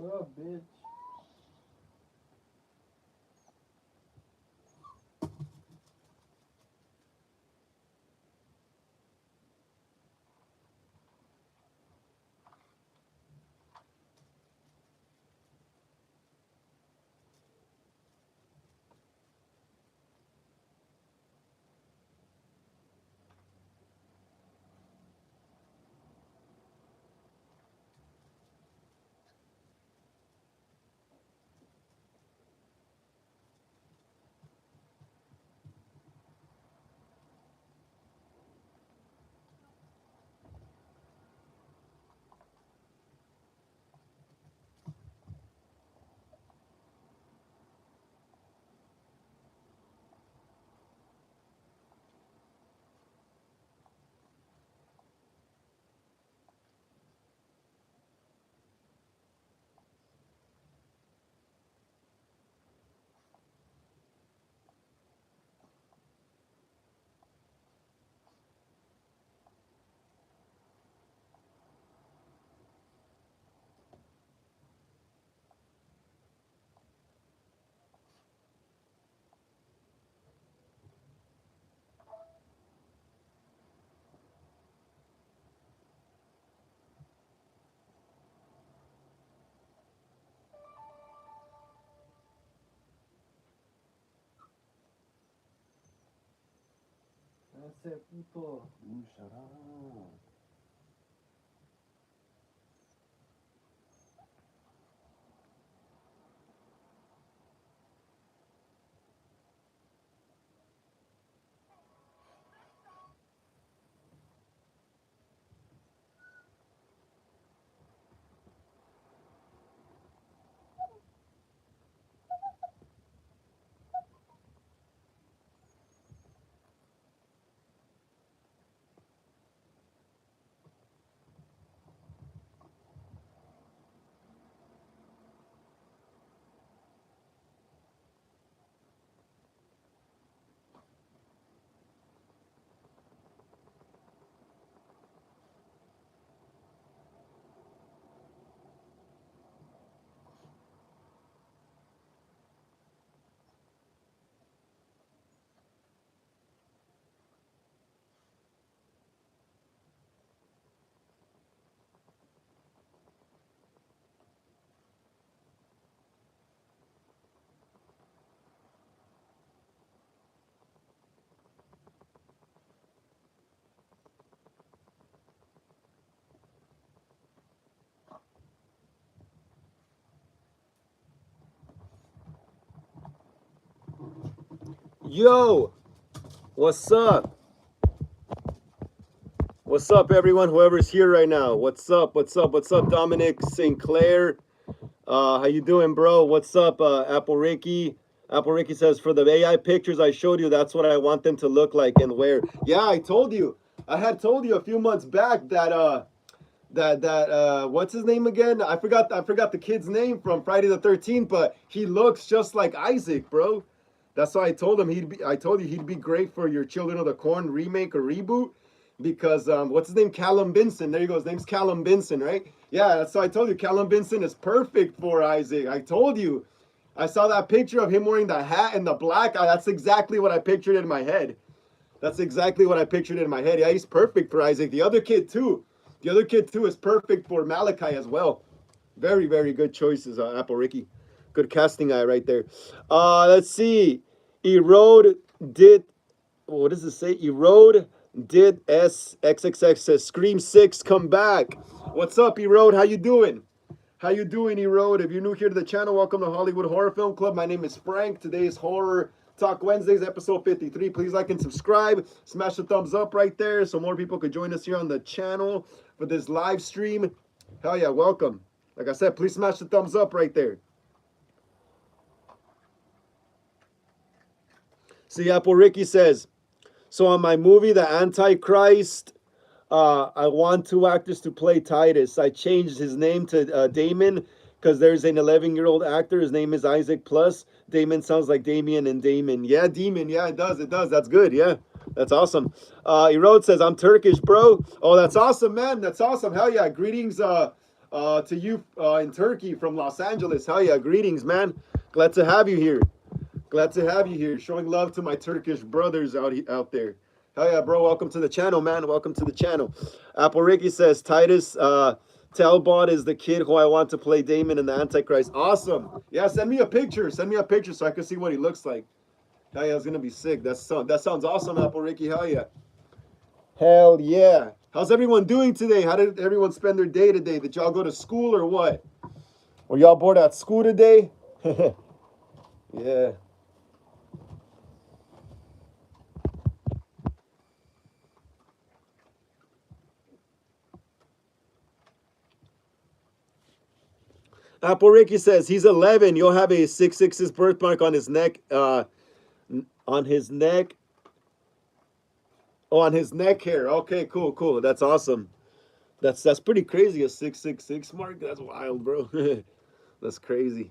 What up, bitch? Ese puto. Shut up. Yo, what's up? What's up, everyone? Whoever's here right now. What's up? What's up? What's up, Dominic Sinclair? How you doing, bro? What's up, Apple Ricky? Apple Ricky says, for the AI pictures I showed you, that's what I want them to look like and wear. Yeah, I told you. I had told you a few months back that what's his name again? I forgot the kid's name from Friday the 13th, but he looks just like Isaac, bro. That's why I told him I told you he'd be great for your Children of the Corn remake or reboot because what's his name? Callum Benson. There you go. His name's Callum Benson, right? Yeah, that's why I told you Callum Benson is perfect for Isaac. I told you. I saw that picture of him wearing the hat and the black. That's exactly what I pictured in my head. That's exactly what I pictured in my head. Yeah, he's perfect for Isaac. The other kid too. The other kid too is perfect for Malachi as well. Very, very good choices, Apple Ricky. Good casting eye right there. Let's see. Erode did. What does it say? Erode did SXXX says Scream 6 come back. What's up, Erode? How you doing? How you doing, Erode? If you're new here to the channel, welcome to Hollywood Horror Film Club. My name is Frank. Today is Horror Talk Wednesdays, episode 53. Please like and subscribe. Smash the thumbs up right there so more people could join us here on the channel for this live stream. Hell yeah, welcome. Like I said, please smash the thumbs up right there. See, Apple Ricky says, so on my movie, The Antichrist, I want two actors to play Titus. I changed his name to Damon because there's an 11-year-old actor. His name is Isaac Plus. Damon sounds like Damien and Damon. Yeah, Demon. Yeah, it does. It does. That's good. Yeah, that's awesome. Erode says, I'm Turkish, bro. Oh, that's awesome, man. That's awesome. Hell yeah. Greetings, to you in Turkey from Los Angeles. Hell yeah, greetings, man. Glad to have you here. Glad to have you here. Showing love to my Turkish brothers out there. Hell yeah, bro. Welcome to the channel, man. Welcome to the channel. Apple Ricky says, Titus Talbot is the kid who I want to play Damon in the Antichrist. Awesome. Yeah, send me a picture. Send me a picture so I can see what he looks like. Hell yeah, it's going to be sick. That sounds awesome, Apple Ricky. Hell yeah. Hell yeah. How's everyone doing today? How did everyone spend their day today? Did y'all go to school or what? Were y'all bored at school today? Yeah. Apple Ricky says he's 11. You'll have a 666 birthmark on his neck. On his neck. Oh, on his neck hair. Okay, cool, cool. That's awesome. That's pretty crazy. A 666 mark. That's wild, bro. That's crazy.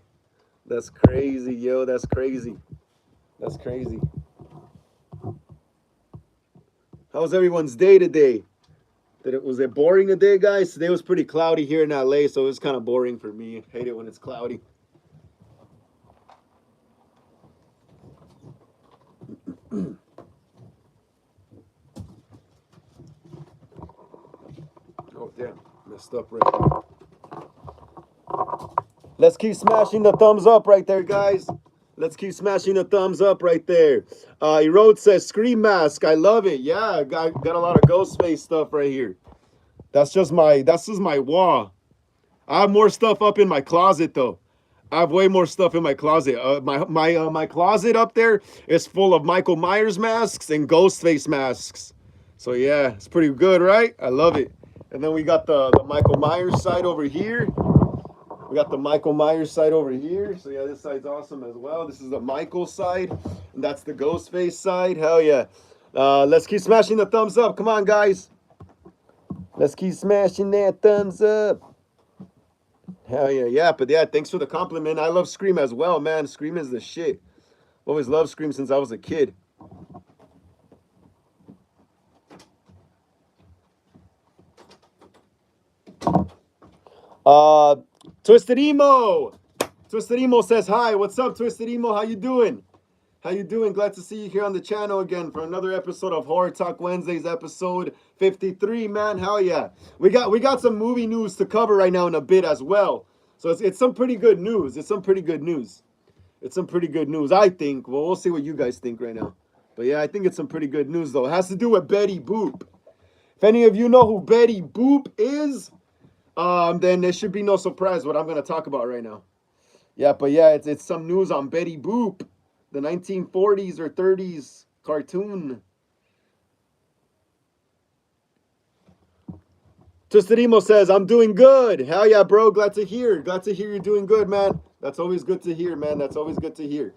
That's crazy, yo. That's crazy. That's crazy. How was everyone's day today? Was it boring today, guys? Today was pretty cloudy here in LA, so it was kind of boring for me. I hate it when it's cloudy. Oh, damn. Messed up right now. Let's keep smashing the thumbs up right there, guys. Let's keep smashing the thumbs up right there. Erode says, Scream Mask. I love it. Yeah, got a lot of Ghostface stuff right here. That's just my wall. I have more stuff up in my closet, though. I have way more stuff in my closet. My closet up there is full of Michael Myers masks and Ghostface masks. So, yeah, it's pretty good, right? I love it. And then we got the Michael Myers side over here. We got the Michael Myers side over here. So, yeah, this side's awesome as well. This is the Michael side. And that's the Ghostface side. Hell, yeah. Let's keep smashing the thumbs up. Come on, guys. Let's keep smashing that thumbs up. Hell, yeah. Yeah, but, yeah, thanks for the compliment. I love Scream as well, man. Scream is the shit. Always loved Scream since I was a kid. Twisted Emo. Twisted Emo says hi. What's up, Twisted Emo? How you doing? How you doing? Glad to see you here on the channel again for another episode of Horror Talk Wednesdays, episode 53, man. Hell yeah. We got some movie news to cover right now in a bit as well. So it's some pretty good news. It's some pretty good news. It's some pretty good news, I think. Well, we'll see what you guys think right now. But yeah, I think it's some pretty good news, though. It has to do with Betty Boop. If any of you know who Betty Boop is, then there should be no surprise what I'm going to talk about right now. Yeah, but yeah, it's some news on Betty Boop, the 1940s or 30s cartoon. Twisted Emo says, I'm doing good. Hell yeah, bro. Glad to hear. Glad to hear you're doing good, man. That's always good to hear, man. That's always good to hear.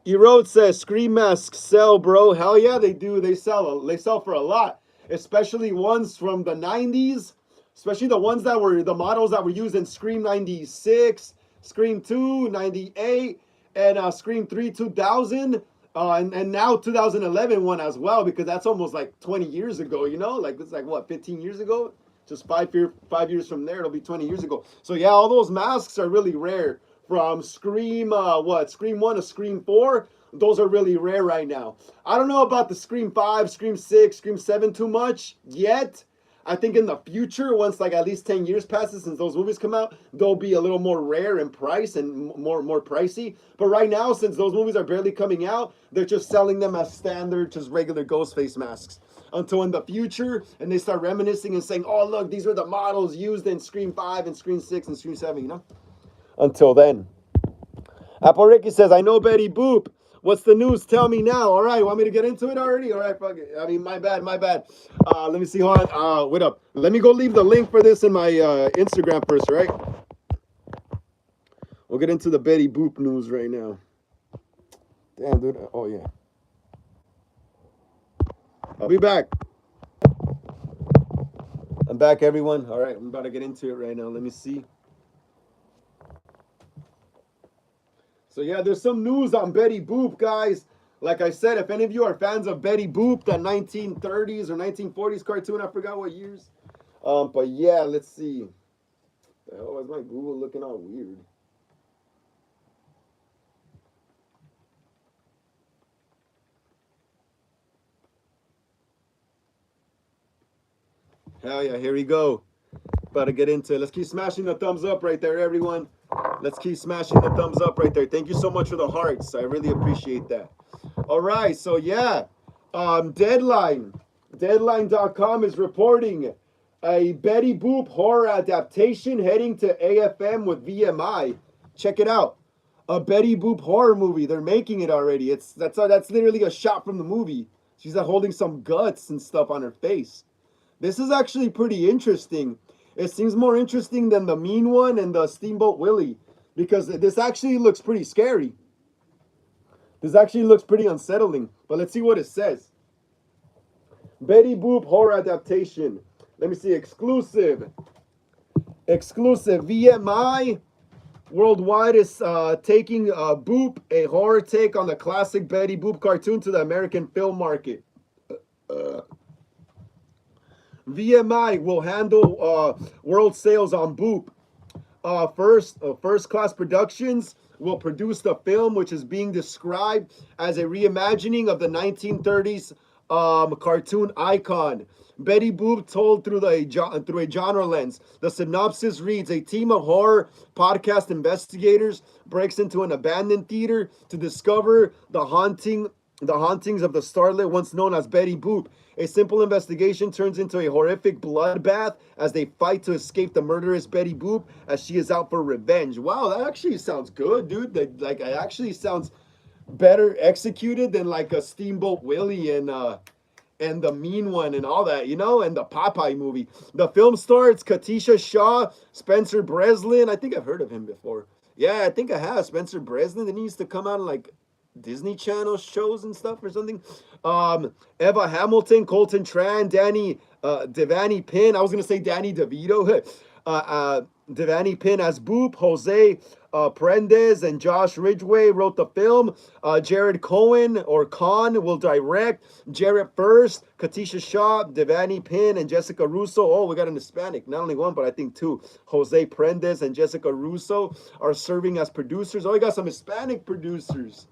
Erode says, Scream masks sell, bro. Hell yeah, they do. They sell for a lot, especially ones from the 90s. Especially the ones that were the models that were used in Scream 96, Scream 2, 98, and Scream 3, 2000, and now 2011 one as well, because that's almost like 20 years ago, you know? Like, it's like, what, 15 years ago? Just 5 years from there, it'll be 20 years ago. So, yeah, all those masks are really rare. From Scream, Scream 1 to Scream 4, those are really rare right now. I don't know about the Scream 5, Scream 6, Scream 7 too much yet. I think in the future, once like at least 10 years passes since those movies come out, they'll be a little more rare in price and more pricey. But right now, since those movies are barely coming out, they're just selling them as standard, just regular Ghostface masks. Until in the future, and they start reminiscing and saying, oh, look, these are the models used in Scream 5 and Scream 6 and Scream 7, you know? Until then. Apple Ricky says, I know Betty Boop. What's the news? Tell me now. All right, want me to get into it already? All right, fuck it. I mean, my bad. Let me see. Hold on. Wait up. Let me go leave the link for this in my Instagram first, right? We'll get into the Betty Boop news right now. Damn, dude. Oh, yeah. I'll be back. I'm back, everyone. All right, I'm about to get into it right now. Let me see. So, yeah, there's some news on Betty Boop, guys. Like I said, if any of you are fans of Betty Boop, that 1930s or 1940s cartoon, I forgot what years. But yeah, let's see. The hell, why is my Google looking all weird? Hell yeah, here we go. About to get into it. Let's keep smashing the thumbs up right there, everyone. Let's keep smashing the thumbs up right there. Thank you so much for the hearts. I really appreciate that. All right, so yeah. Deadline.com is reporting a Betty Boop horror adaptation heading to AFM with VMI. Check it out. A Betty Boop horror movie. They're making it already. That's literally a shot from the movie. She's holding some guts and stuff on her face. This is actually pretty interesting. It seems more interesting than the Mean One and the Steamboat Willie, because this actually looks pretty scary. This actually looks pretty unsettling. But let's see what it says. Betty Boop horror adaptation. Let me see. Exclusive. VMI Worldwide is taking Boop, a horror take on the classic Betty Boop cartoon, to the American film market. VMI will handle world sales on Boop. First Class Productions will produce the film, which is being described as a reimagining of the 1930s cartoon icon. Betty Boop told through a genre lens. The synopsis reads: a team of horror podcast investigators breaks into an abandoned theater to discover the hauntings of the starlet once known as Betty Boop. A simple investigation turns into a horrific bloodbath as they fight to escape the murderous Betty Boop as she is out for revenge. Wow, that actually sounds good, dude. It actually sounds better executed than like a Steamboat Willie and the Mean One and all that, and the Popeye movie. The film stars Katisha Shaw, Spencer Breslin. I think I've heard of him before. Yeah, I think I have. Spencer Breslin. Then he used to come out in like Disney Channel shows and stuff or something. Eva Hamilton, Colton Tran, Devani Pinn. I was gonna say Danny DeVito. Devani Pinn as Boop. Jose Prendes and Josh Ridgway wrote the film. Jared Cohen or Khan will direct. Jarrett First, Katisha Shaw, Devani Pinn, and Jessica Russo. Oh, we got an Hispanic. Not only one, but I think two. Jose Prendes and Jessica Russo are serving as producers. Oh, we got some Hispanic producers.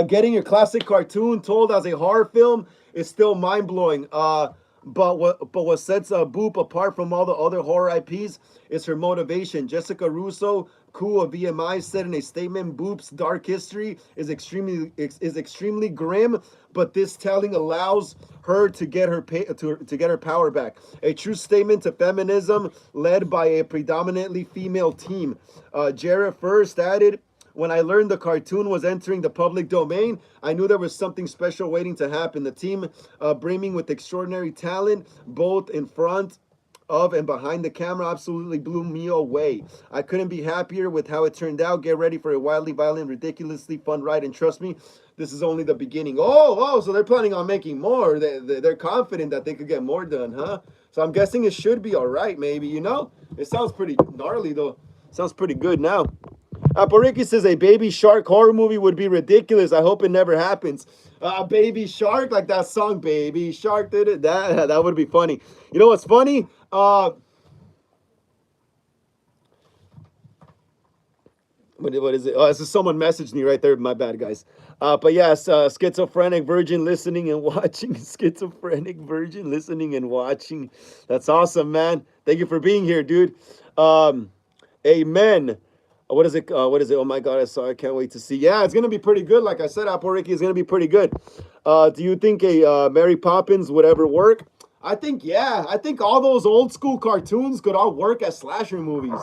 Getting your classic cartoon told as a horror film is still mind-blowing. But what sets Boop apart from all the other horror IPs is her motivation. Jessica Russo, Koo of VMI, said in a statement, Boop's dark history is extremely grim, but this telling allows her to get her power back. A true statement to feminism led by a predominantly female team. Jarrett First added, when I learned the cartoon was entering the public domain, I knew there was something special waiting to happen. The team, brimming with extraordinary talent, both in front of and behind the camera, absolutely blew me away. I couldn't be happier with how it turned out. Get ready for a wildly violent, ridiculously fun ride, and trust me, this is only the beginning. Oh, so they're planning on making more. They're confident that they could get more done, huh? So I'm guessing it should be all right, maybe, It sounds pretty gnarly, though. Sounds pretty good now. Apariki says a baby shark horror movie would be ridiculous. I hope it never happens. Baby shark, like that song, Baby Shark did it. That would be funny. You know what's funny? What is it? Oh, this is someone messaged me right there. My bad, guys. But yes, schizophrenic virgin listening and watching. Schizophrenic virgin listening and watching. That's awesome, man. Thank you for being here, dude. Amen. What is it? Oh my God, I can't wait to see. Yeah, it's going to be pretty good. Like I said, Apple Ricky is going to be pretty good. Do you think a Mary Poppins would ever work? I think, yeah. I think all those old school cartoons could all work as slasher movies,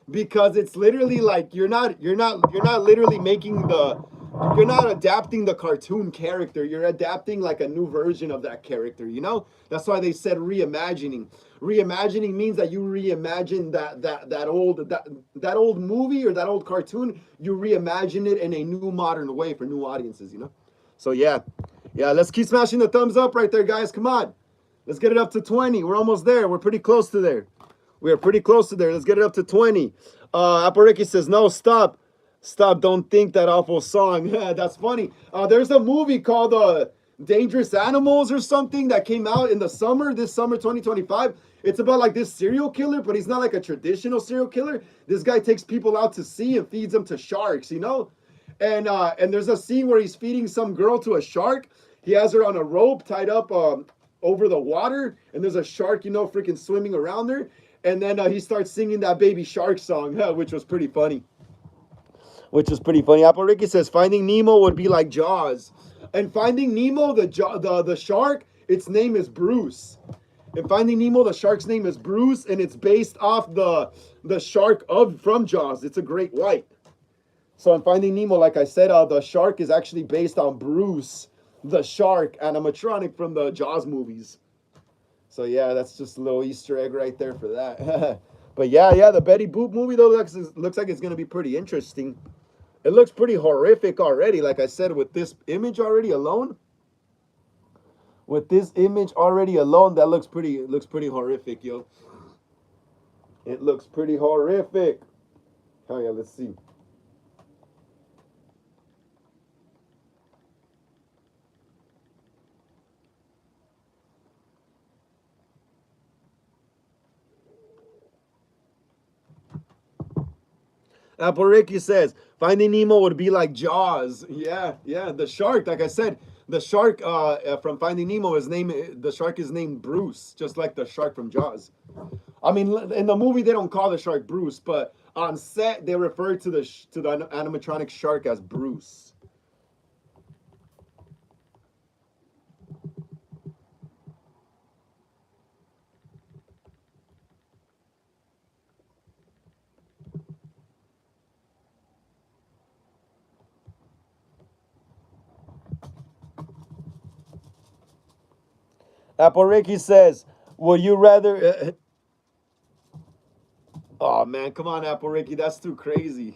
because it's literally like you're not literally you're not adapting the cartoon character. You're adapting like a new version of that character, That's why they said reimagining. Reimagining means that you reimagine that old movie or that old cartoon. You reimagine it in a new modern way for new audiences, So yeah, let's keep smashing the thumbs up right there, guys. Come on, let's get it up to 20. We're almost there. We're pretty close to there. We are pretty close to there. Let's get it up to 20. Apariki says, no, stop, don't think that awful song. That's funny. There's a movie called Dangerous Animals or something that came out in the summer, this summer 2025. It's about like this serial killer, but he's not like a traditional serial killer. This guy takes people out to sea and feeds them to sharks, you know? And there's a scene where he's feeding some girl to a shark. He has her on a rope tied up over the water, and there's a shark, you know, freaking swimming around there. And then he starts singing that Baby Shark song, which was pretty funny. Apple Ricky says Finding Nemo would be like Jaws. And Finding Nemo, the shark, its name is Bruce. In Finding Nemo, the shark's name is Bruce, and it's based off the shark from Jaws. It's a great white. So in Finding Nemo, like I said, the shark is actually based on Bruce, the shark, animatronic from the Jaws movies. So yeah, that's just a little Easter egg right there for that. But yeah, the Betty Boop movie though looks like it's gonna be pretty interesting. It looks pretty horrific already, like I said, with this image already alone. With this image already alone, that looks pretty horrific, yo. It looks pretty horrific. Oh yeah, let's see. Apple Ricky says, Finding Nemo would be like Jaws. Yeah, the shark, like I said, the shark from Finding Nemo, the shark is named Bruce, just like the shark from Jaws. I mean, in the movie, they don't call the shark Bruce, but on set, they refer to the animatronic shark as Bruce. Apple Ricky says, would you rather... Oh, man, come on, Apple Ricky. That's too crazy.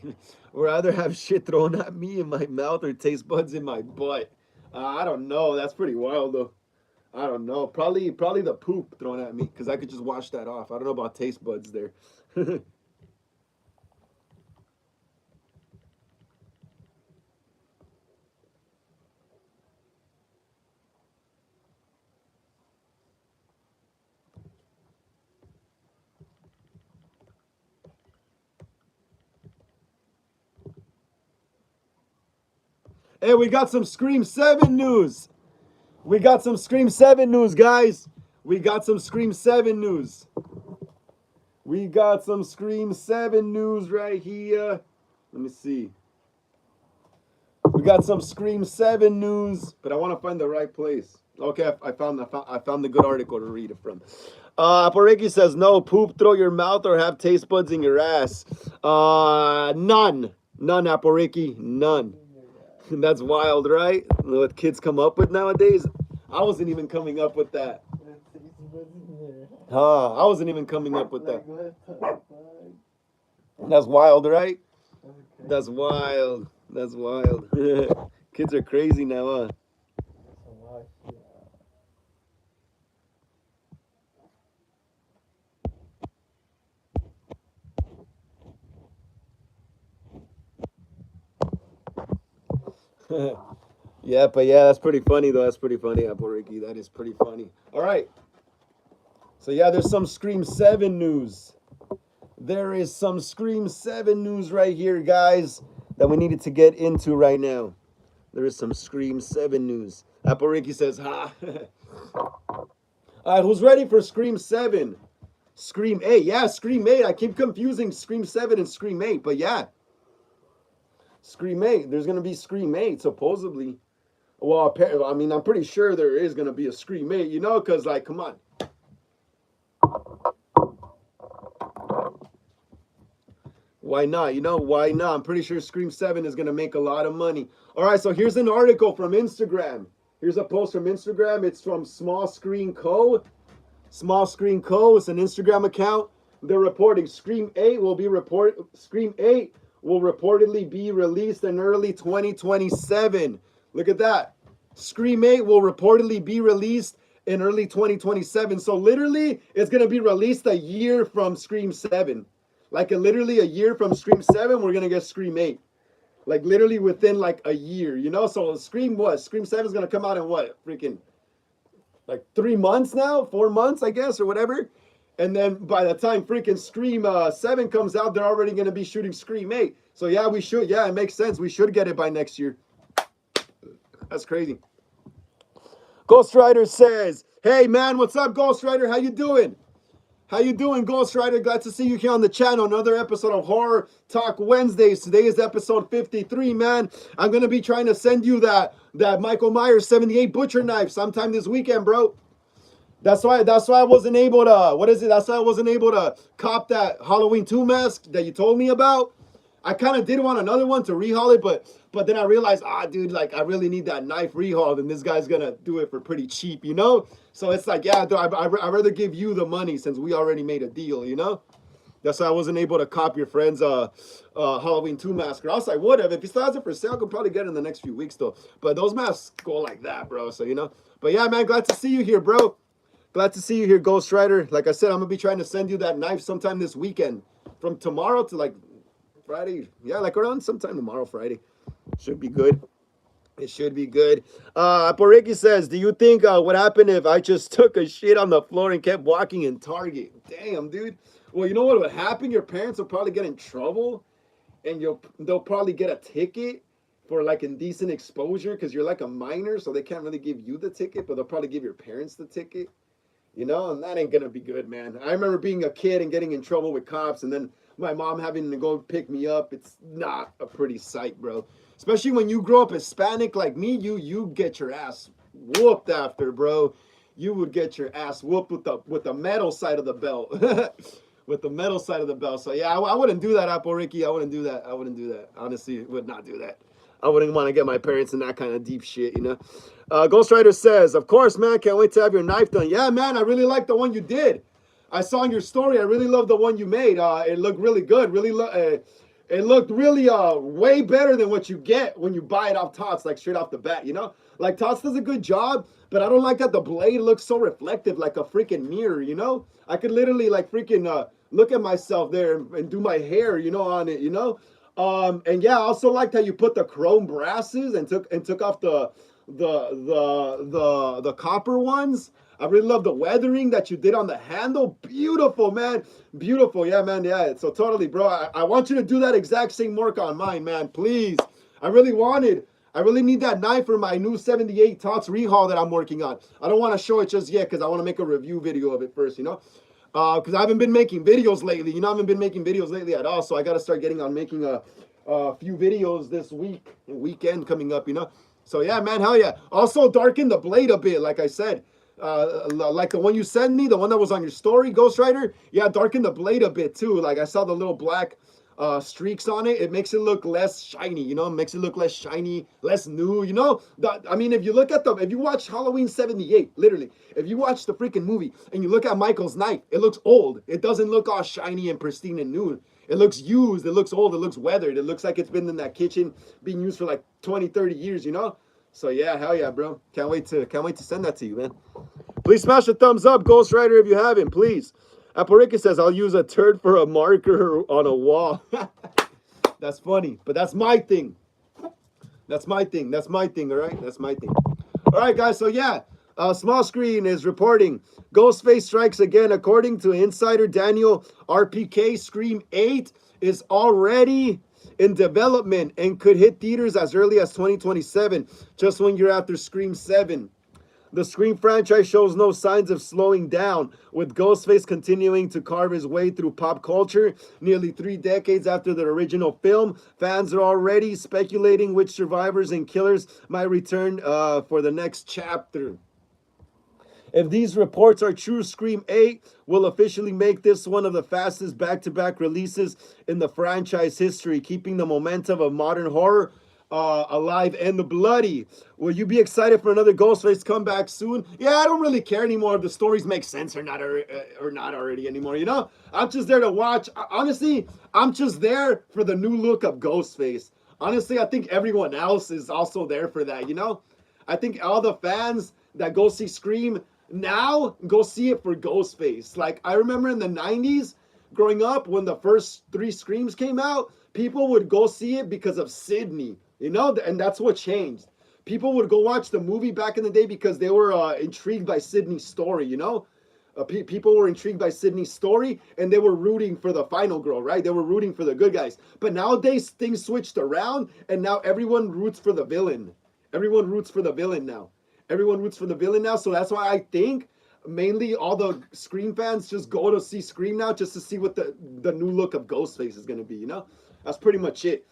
Would rather have shit thrown at me in my mouth or taste buds in my butt? I don't know. That's pretty wild, though. I don't know. Probably the poop thrown at me, because I could just wash that off. I don't know about taste buds there. Hey, we got some Scream 7 news. We got some Scream 7 news, guys. We got some Scream 7 news. We got some Scream 7 news right here. Let me see. We got some Scream 7 news, but I want to find the right place. Okay, I found the good article to read it from. Apareki says, no, poop, throw your mouth, or have taste buds in your ass. None. None, Apareki. None. That's wild, right? What kids come up with nowadays? I wasn't even coming up with that. I wasn't even coming up with that. That's wild, right? That's wild. That's wild. Kids are crazy now, huh? Yeah, but yeah, that's pretty funny though. That's pretty funny, Apple Ricky. That is pretty funny. All right. So yeah, there's some Scream 7 news. There is some Scream 7 news right here, guys, that we needed to get into right now. There is some Scream 7 news. Apple Ricky says, ha. All right, who's ready for Scream 7? Scream 8. Yeah, Scream 8. I keep confusing Scream 7 and Scream 8, but yeah. Scream 8. There's going to be Scream 8, supposedly. Well, I mean, I'm pretty sure there is going to be a Scream 8, you know, because, like, come on. Why not? You know, why not? I'm pretty sure Scream 7 is going to make a lot of money. All right, so here's an article from Instagram. Here's a post from Instagram. It's from Small Screen Co. Small Screen Co. It's an Instagram account. They're reporting Scream 8 will reportedly be released in early 2027. Look at that. Scream 8 will reportedly be released in early 2027. So literally, it's going to be released a year from Scream 7. Like literally a year from Scream 7, we're going to get Scream 8. Like literally within like a year, you know? So Scream what? Scream 7 is gonna come out in what? Freaking like 3 months now, 4 months, I guess, or whatever. And then by the time freaking Scream 7 comes out, they're already gonna be shooting Scream 8. So yeah, we should. Yeah, it makes sense. We should get it by next year. That's crazy. Ghost Rider says, "Hey man, what's up, Ghost Rider? How you doing? How you doing, Ghost Rider? Glad to see you here on the channel. Another episode of Horror Talk Wednesdays. Today is episode 53, man. I'm gonna be trying to send you that Michael Myers 78 butcher knife sometime this weekend, bro. That's why I wasn't able to, what is it? That's why I wasn't able to cop that Halloween 2 mask that you told me about. I kind of did want another one to rehaul it, but then I realized, dude, like I really need that knife rehauled, and this guy's gonna do it for pretty cheap, you know? So it's like, yeah, I'd rather give you the money since we already made a deal, you know? That's why I wasn't able to cop your friend's Halloween 2 mask. Or else I would have. If he still has it for sale, I could probably get it in the next few weeks, though. But those masks go like that, bro, so, you know? But yeah, man, glad to see you here, bro. Glad to see you here, Ghost Rider. Like I said, I'm gonna be trying to send you that knife sometime this weekend. From tomorrow to like Friday. Yeah, like around sometime tomorrow, Friday. Should be good. It should be good. Poriki says, do you think what happened if I just took a shit on the floor and kept walking in Target? Damn, dude. Well, you know what would happen? Your parents will probably get in trouble, and they'll probably get a ticket for like indecent exposure because you're like a minor, so they can't really give you the ticket, but they'll probably give your parents the ticket. You know, and that ain't gonna be good, man. I remember being a kid and getting in trouble with cops, and then my mom having to go pick me up. It's not a pretty sight, bro. Especially when you grow up Hispanic like me, you get your ass whooped after, bro. You would get your ass whooped with the metal side of the belt. With the metal side of the belt. So yeah, I wouldn't do that, Apple Ricky. I wouldn't do that. I wouldn't do that. Honestly, would not do that. I wouldn't want to get my parents in that kind of deep shit, you know? Ghost Rider says, of course, man, can't wait to have your knife done. Yeah, man, I really like the one you did. I saw in your story, I really love the one you made. It looked really good. It looked really way better than what you get when you buy it off Tots, like straight off the bat, you know? Like Tots does a good job, but I don't like that the blade looks so reflective like a freaking mirror, you know? I could literally like freaking look at myself there and do my hair, you know, on it, you know? And yeah, I also liked how you put the chrome brasses and took off the copper ones. I really love the weathering that you did on the handle. Beautiful, man. Beautiful. Yeah, man. Yeah. So totally, bro. I want you to do that exact same work on mine, man. Please. I really need that knife for my new 78 Tots rehaul that I'm working on. I don't want to show it just yet because I want to make a review video of it first, you know? Because I haven't been making videos lately. You know, I haven't been making videos lately at all. So I got to start getting on making a few videos this weekend coming up, you know? So yeah, man, hell yeah. Also darken the blade a bit, like I said. Like the one you sent me, the one that was on your story, Ghost Rider. Yeah, darken the blade a bit too. Like I saw the little black streaks on it. It makes it look less shiny, you know? It makes it look less shiny, less new, you know? I mean, if you watch Halloween 78, literally, if you watch the freaking movie and you look at Michael's knife, it looks old. It doesn't look all shiny and pristine and new. It looks used, it looks old, it looks weathered. It looks like it's been in that kitchen being used for like 20, 30 years, you know? So yeah, hell yeah, bro. Can't wait to send that to you, man. Please smash a thumbs up, Ghost Rider, if you haven't, please. Aporica says, I'll use a turd for a marker on a wall. That's funny, but that's my thing. That's my thing, all right? That's my thing. All right, guys, so yeah, Small Screen is reporting Ghostface strikes again. According to insider Daniel RPK, Scream 8 is already in development and could hit theaters as early as 2027, just 1 year after Scream 7. The Scream franchise shows no signs of slowing down, with Ghostface continuing to carve his way through pop culture. Nearly 3 decades after the original film, fans are already speculating which survivors and killers might return for the next chapter. If these reports are true, Scream 8 will officially make this one of the fastest back-to-back releases in the franchise history, keeping the momentum of modern horror alive and bloody. Will you be excited for another Ghostface comeback soon? Yeah, I don't really care anymore if the stories make sense or not already anymore, you know? I'm just there to watch. Honestly, I'm just there for the new look of Ghostface. Honestly, I think everyone else is also there for that, you know? I think all the fans that go see Scream now go see it for Ghostface. Like, I remember in the 90s, growing up, when the first 3 Screams came out, people would go see it because of Sydney, you know, and that's what changed. People would go watch the movie back in the day because they were intrigued by Sydney's story, you know. People were intrigued by Sydney's story and they were rooting for the final girl, right? They were rooting for the good guys. But nowadays things switched around and now everyone roots for the villain. Everyone roots for the villain now. Everyone roots for the villain now. So that's why I think mainly all the Scream fans just go to see Scream now just to see what the new look of Ghostface is going to be, you know? That's pretty much it.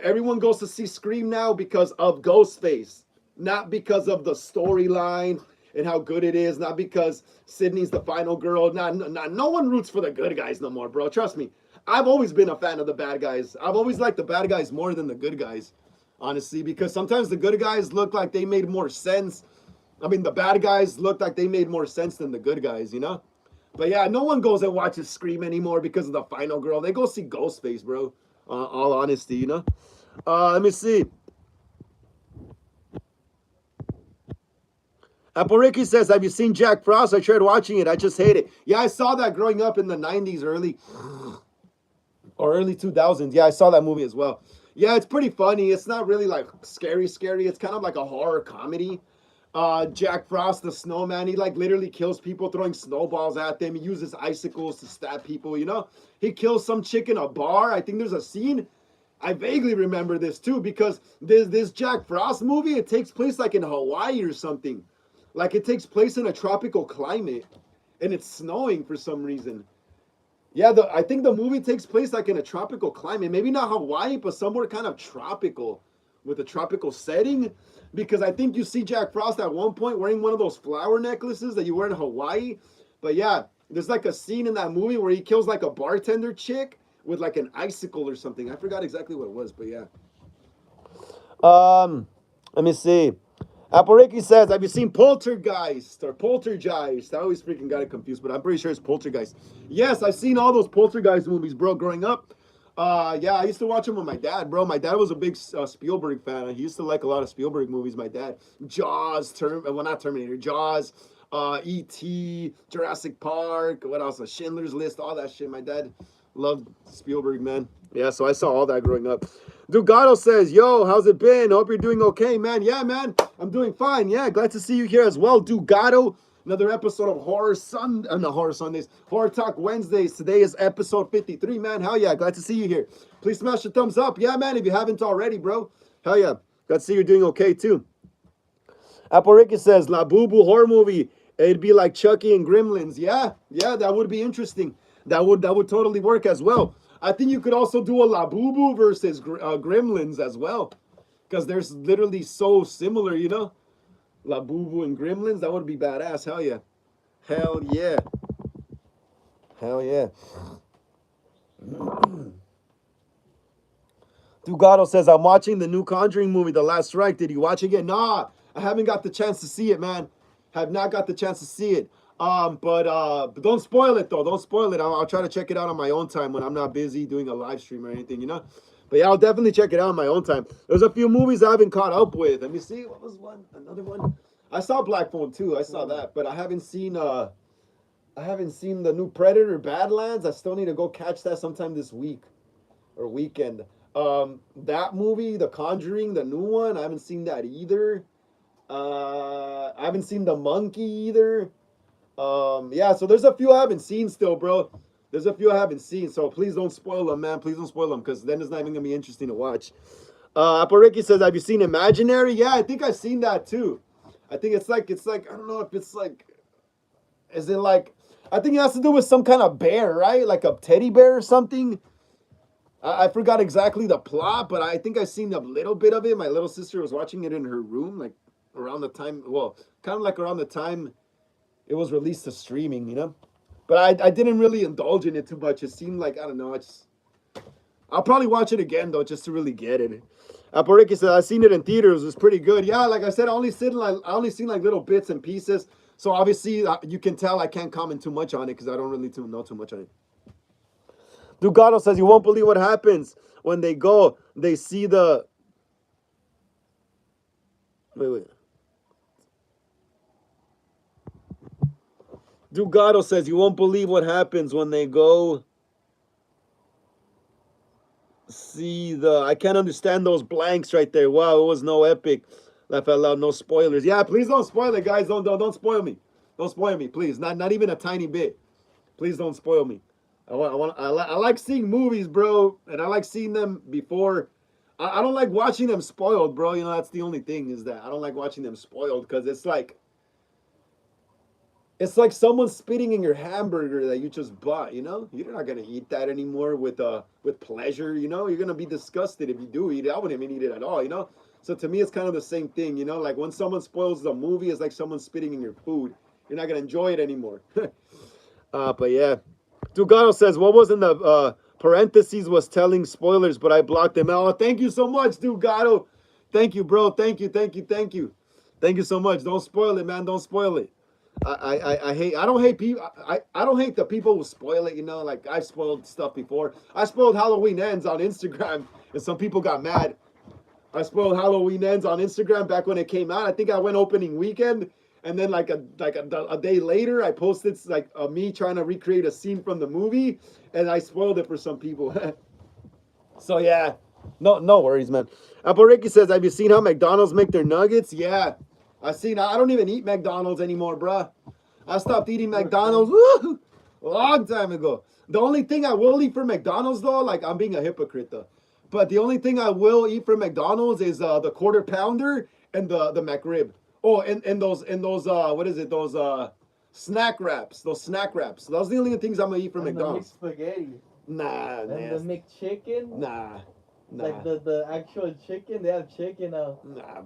Everyone goes to see Scream now because of Ghostface, not because of the storyline and how good it is, not because Sydney's the final girl. No one roots for the good guys no more, bro. Trust me. I've always been a fan of the bad guys. I've always liked the bad guys more than the good guys, honestly, because sometimes the good guys look like they made more sense. I mean, the bad guys looked like they made more sense than the good guys, you know? But yeah, no one goes and watches Scream anymore because of the final girl. They go see Ghostface, bro. All honesty, you know? Let me see. Apple Ricky says, have you seen Jack Frost? I tried watching it. I just hate it. Yeah, I saw that growing up in the 90s, early 2000s. Yeah, I saw that movie as well. Yeah, it's pretty funny. It's not really like scary. It's kind of like a horror comedy. Jack Frost, the snowman, he like literally kills people throwing snowballs at them. He uses icicles to stab people, you know? He kills some chick in a bar. I think there's a scene. I vaguely remember this too because this Jack Frost movie, it takes place like in Hawaii or something. Like it takes place in a tropical climate and it's snowing for some reason. Yeah, I think the movie takes place like in a tropical climate. Maybe not Hawaii, but somewhere kind of tropical with a tropical setting. Because I think you see Jack Frost at one point wearing one of those flower necklaces that you wear in Hawaii. But yeah, there's like a scene in that movie where he kills like a bartender chick with like an icicle or something. I forgot exactly what it was, but yeah. Let me see. Apple Ricky says, have you seen Poltergeist or Poltergeist? I always freaking got it confused, but I'm pretty sure it's Poltergeist. Yes, I've seen all those Poltergeist movies, bro, growing up. Yeah, I used to watch them with my dad, bro. My dad was a big Spielberg fan. He used to like a lot of Spielberg movies, my dad. Jaws, not Terminator, Jaws, E.T., Jurassic Park, what else? Schindler's List, all that shit. My dad loved Spielberg, man. Yeah, so I saw all that growing up. Dugato says, yo, how's it been? Hope you're doing okay, man. Yeah, man, I'm doing fine. Yeah, glad to see you here as well, Dugato. Another episode of Horror Sundays, Horror Talk Wednesdays. Today is episode 53, man. Hell yeah, glad to see you here. Please smash the thumbs up. Yeah, man, if you haven't already, bro. Hell yeah, glad to see you're doing okay, too. Apple Ricky says, La Boo Boo horror movie. It'd be like Chucky and Gremlins. Yeah, that would be interesting. That would totally work as well. I think you could also do a La Boo Boo versus Gremlins as well. Because they're literally so similar, you know? La Boo Boo and Gremlins, that would be badass. Hell yeah. Hell yeah. Hell yeah. Dugato says, I'm watching the new Conjuring movie, The Last Strike. Did you watch it yet? Nah, I haven't got the chance to see it, man. Have not got the chance to see it. But don't spoil it, though. Don't spoil it. I'll try to check it out on my own time when I'm not busy doing a live stream or anything, you know? But yeah, I'll definitely check it out on my own time. There's a few movies I haven't caught up with. Let me see. What was one? Another one? I saw Black Phone too. I saw that, but I haven't seen the new Predator Badlands. I still need to go catch that sometime this week or weekend. That movie, The Conjuring, the new one, I haven't seen that either. I haven't seen The Monkey either. Yeah, so there's a few I haven't seen still, bro. There's a few I haven't seen, so please don't spoil them, man. Please don't spoil them, because then it's not even going to be interesting to watch. Apple Ricky says, have you seen Imaginary? Yeah, I think I've seen that, too. I think it's like, I don't know if it's like, is it like, I think it has to do with some kind of bear, right? Like a teddy bear or something. I forgot exactly the plot, but I think I've seen a little bit of it. My little sister was watching it in her room, like around the time, well, kind of like around the time it was released to streaming, you know? But I didn't really indulge in it too much. It seemed like, I don't know, I'll probably watch it again, though, just to really get it. Apple Ricky said, I've seen it in theaters. It was pretty good. Yeah, like I said, I only seen like little bits and pieces. So obviously, you can tell I can't comment too much on it because I don't really know too much on it. Dugato says, you won't believe what happens when they go. They see the... Wait. Dugato says, you won't believe what happens when they go... See the I can't understand those blanks right there. Wow, it was no epic. Laugh out loud, no spoilers. Yeah, please don't spoil it, guys. Don't spoil me. Don't spoil me, please. Not even a tiny bit. Please don't spoil me. I like seeing movies, bro, and I like seeing them before. I don't like watching them spoiled, bro. You know, that's the only thing is that I don't like watching them spoiled because it's like someone spitting in your hamburger that you just bought. You know, you're not gonna eat that anymore with pleasure. You know, you're gonna be disgusted if you do eat it. I wouldn't even eat it at all. You know, so to me, it's kind of the same thing. You know, like when someone spoils the movie, it's like someone spitting in your food. You're not gonna enjoy it anymore. But yeah, Dugano says what was in the parentheses was telling spoilers, but I blocked them out. Oh, thank you so much, Dugano. Thank you, bro. Thank you, thank you, thank you. Thank you so much. Don't spoil it, man. Don't spoil it. I hate I don't hate people I don't hate the people who spoil it, you know, like I've spoiled stuff before. I spoiled Halloween Ends on Instagram and some people got mad. I spoiled Halloween Ends on Instagram back when it came out. I think I went opening weekend and then a day later I posted like me trying to recreate a scene from the movie and I spoiled it for some people. So yeah. No worries, man. Apple Ricky says, have you seen how McDonald's make their nuggets? Yeah. I don't even eat McDonald's anymore, bruh. I stopped eating McDonald's a long time ago. The only thing I will eat from McDonald's though, like I'm being a hypocrite though, but the only thing I will eat from McDonald's is the quarter pounder and the McRib. Oh, and those what is it? Those snack wraps. Those snack wraps. Those are the only things I'm gonna eat from and McDonald's. The mixed spaghetti. Nah, And nasty. the McChicken. Nah. Like the actual chicken, they have chicken now. Nah,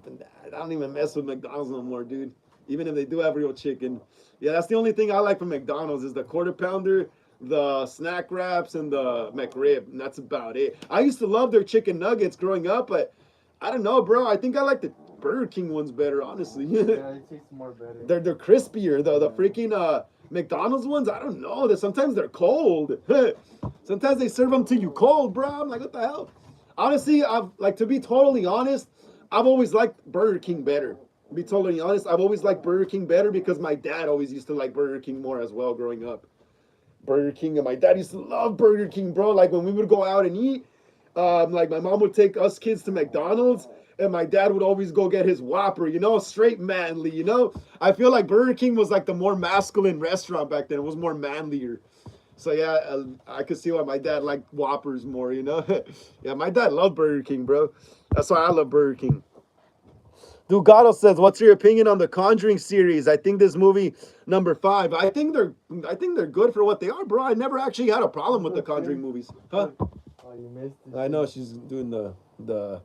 I don't even mess with McDonald's no more, dude. Even if they do have real chicken. Yeah, that's the only thing I like from McDonald's is the quarter pounder, the snack wraps, and the McRib. And that's about it. I used to love their chicken nuggets growing up, but I don't know, bro. I think I like the Burger King ones better, honestly. Yeah, it tastes more better. They're crispier. The freaking McDonald's ones, I don't know. Sometimes they're cold. Sometimes they serve them to you cold, bro. I'm like, what the hell? Honestly, to be totally honest, I've always liked Burger King better. To be totally honest, I've always liked Burger King better because my dad always used to like Burger King more as well growing up. Burger King, and my dad used to love Burger King, bro. Like when we would go out and eat, like my mom would take us kids to McDonald's, and my dad would always go get his Whopper, you know, straight manly, you know. I feel like Burger King was like the more masculine restaurant back then. It was more manlier. So yeah, I could see why my dad liked Whoppers more, you know? Yeah, my dad loved Burger King, bro. That's why I love Burger King. Dugato says, what's your opinion on the Conjuring series? I think this movie number 5. I think they're good for what they are, bro. I never actually had a problem with the Conjuring movies. Huh? Oh, you missed it. I know she's doing the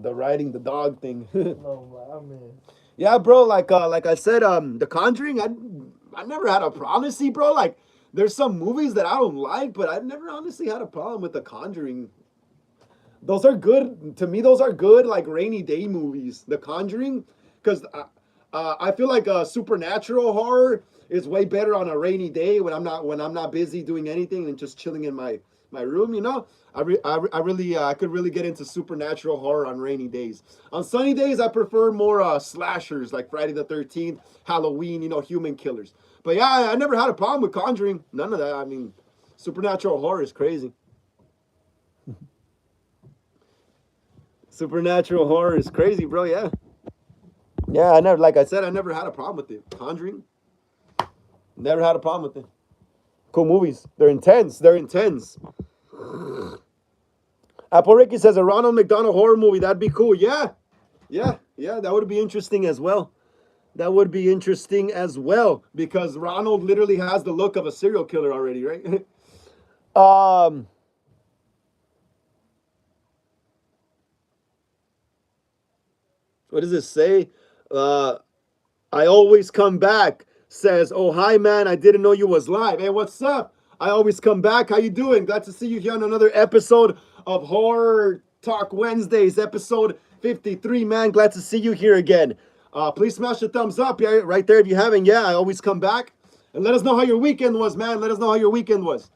riding the dog thing. No, man. Yeah, bro, like I said, the Conjuring, I never had a problem. See, bro, like there's some movies that I don't like, but I've never honestly had a problem with The Conjuring. Those are good to me. Those are good like rainy day movies. The Conjuring, because I feel like supernatural horror is way better on a rainy day when I'm not busy doing anything and just chilling in my room. You know, I could really get into supernatural horror on rainy days. On sunny days, I prefer more slashers like Friday the 13th, Halloween. You know, human killers. But yeah, I never had a problem with Conjuring. None of that. I mean, supernatural horror is crazy. Supernatural horror is crazy, bro. Yeah. Yeah, like I said, I never had a problem with it. Conjuring, never had a problem with it. Cool movies. They're intense. Apple Ricky says a Ronald McDonald horror movie. That'd be cool. Yeah. That would be interesting as well. Because Ronald literally has the look of a serial killer already, right? What does it say? I always come back. Says, oh, hi, man. I didn't know you was live. Hey, what's up? I always come back. How you doing? Glad to see you here on another episode of Horror Talk Wednesdays, episode 53, man. Glad to see you here again. Please smash the thumbs up right there if you haven't. Yeah, I always come back. And let us know how your weekend was, man. Let us know how your weekend was.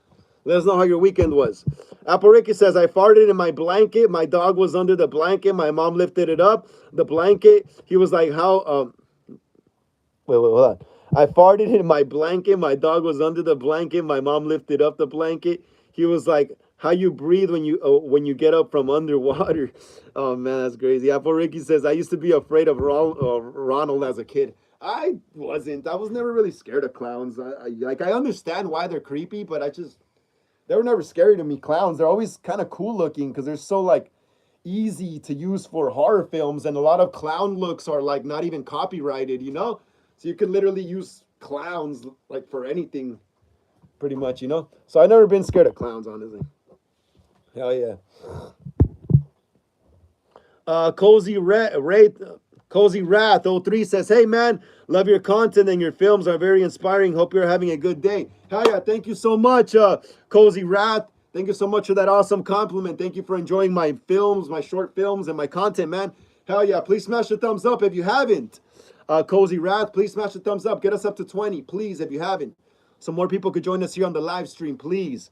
Apple Ricky says, I farted in my blanket. My dog was under the blanket. My mom lifted it up. The blanket. He was like, how? Wait, hold on. I farted in my blanket. My dog was under the blanket. My mom lifted up the blanket. He was like, how you breathe when you get up from underwater. Oh man, that's crazy. Apple Ricky says I used to be afraid of Ronald as a kid. I wasn't. I was never really scared of clowns. I understand why they're creepy, but they were never scary to me. Clowns, they're always kind of cool looking because they're so like easy to use for horror films, and a lot of clown looks are like not even copyrighted, you know? So you could literally use clowns like for anything pretty much, you know? So I've never been scared of clowns, honestly. Hell yeah. Cozy Cozy Wrath 03 says, "Hey man, love your content and your films are very inspiring. Hope you're having a good day." Hell yeah, thank you so much, Cozy Wrath. Thank you so much for that awesome compliment. Thank you for enjoying my films, my short films, and my content, man. Hell yeah, please smash the thumbs up if you haven't. Cozy Wrath, please smash the thumbs up. Get us up to 20, please, if you haven't. So more people could join us here on the live stream, please.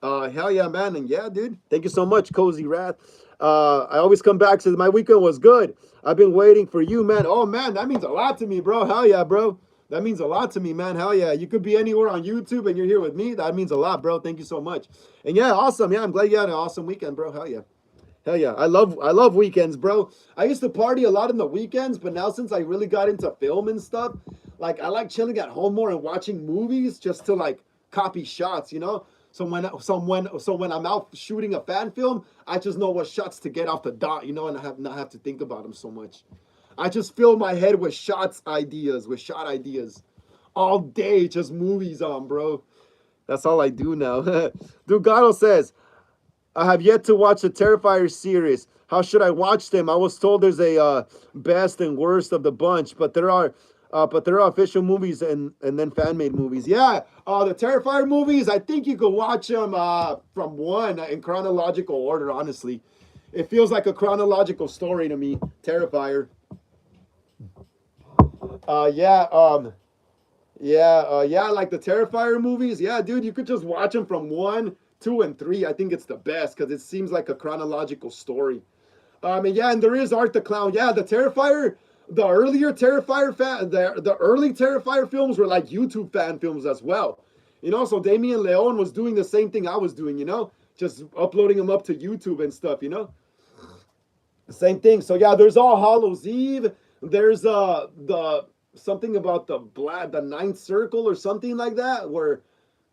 Hell yeah, man. And yeah, dude. Thank you so much, Cozy Wrath. I always come back, says my weekend was good. I've been waiting for you, man. Oh man, that means a lot to me, bro. Hell yeah, bro. That means a lot to me, man. Hell yeah. You could be anywhere on YouTube and you're here with me. That means a lot, bro. Thank you so much. And yeah, awesome. Yeah, I'm glad you had an awesome weekend, bro. Hell yeah. Hell yeah. I love weekends, bro. I used to party a lot in the weekends, but now since I really got into film and stuff, like I like chilling at home more and watching movies just to like copy shots, you know? So when I'm out shooting a fan film, I just know what shots to get off the dot, you know, and I not have to think about them so much. I just fill my head with shot ideas all day, just movies on, bro. That's all I do now. Dugano says, I have yet to watch the Terrifier series. How should I watch them? I was told there's a best and worst of the bunch, but there are official movies and then fan made movies. Yeah, the Terrifier movies. I think you could watch them from one in chronological order. Honestly, it feels like a chronological story to me. Terrifier. Yeah, like the Terrifier movies. Yeah, dude, you could just watch them from 1, 2, and 3. I think it's the best because it seems like a chronological story. And yeah, and there is Art the Clown. Yeah, the Terrifier, the earlier Terrifier the early Terrifier films were like YouTube fan films as well. You know, so Damien Leone was doing the same thing I was doing, you know, just uploading them up to YouTube and stuff, you know. Same thing. So yeah, there's All Hallows Eve. There's the something about the ninth circle or something like that, where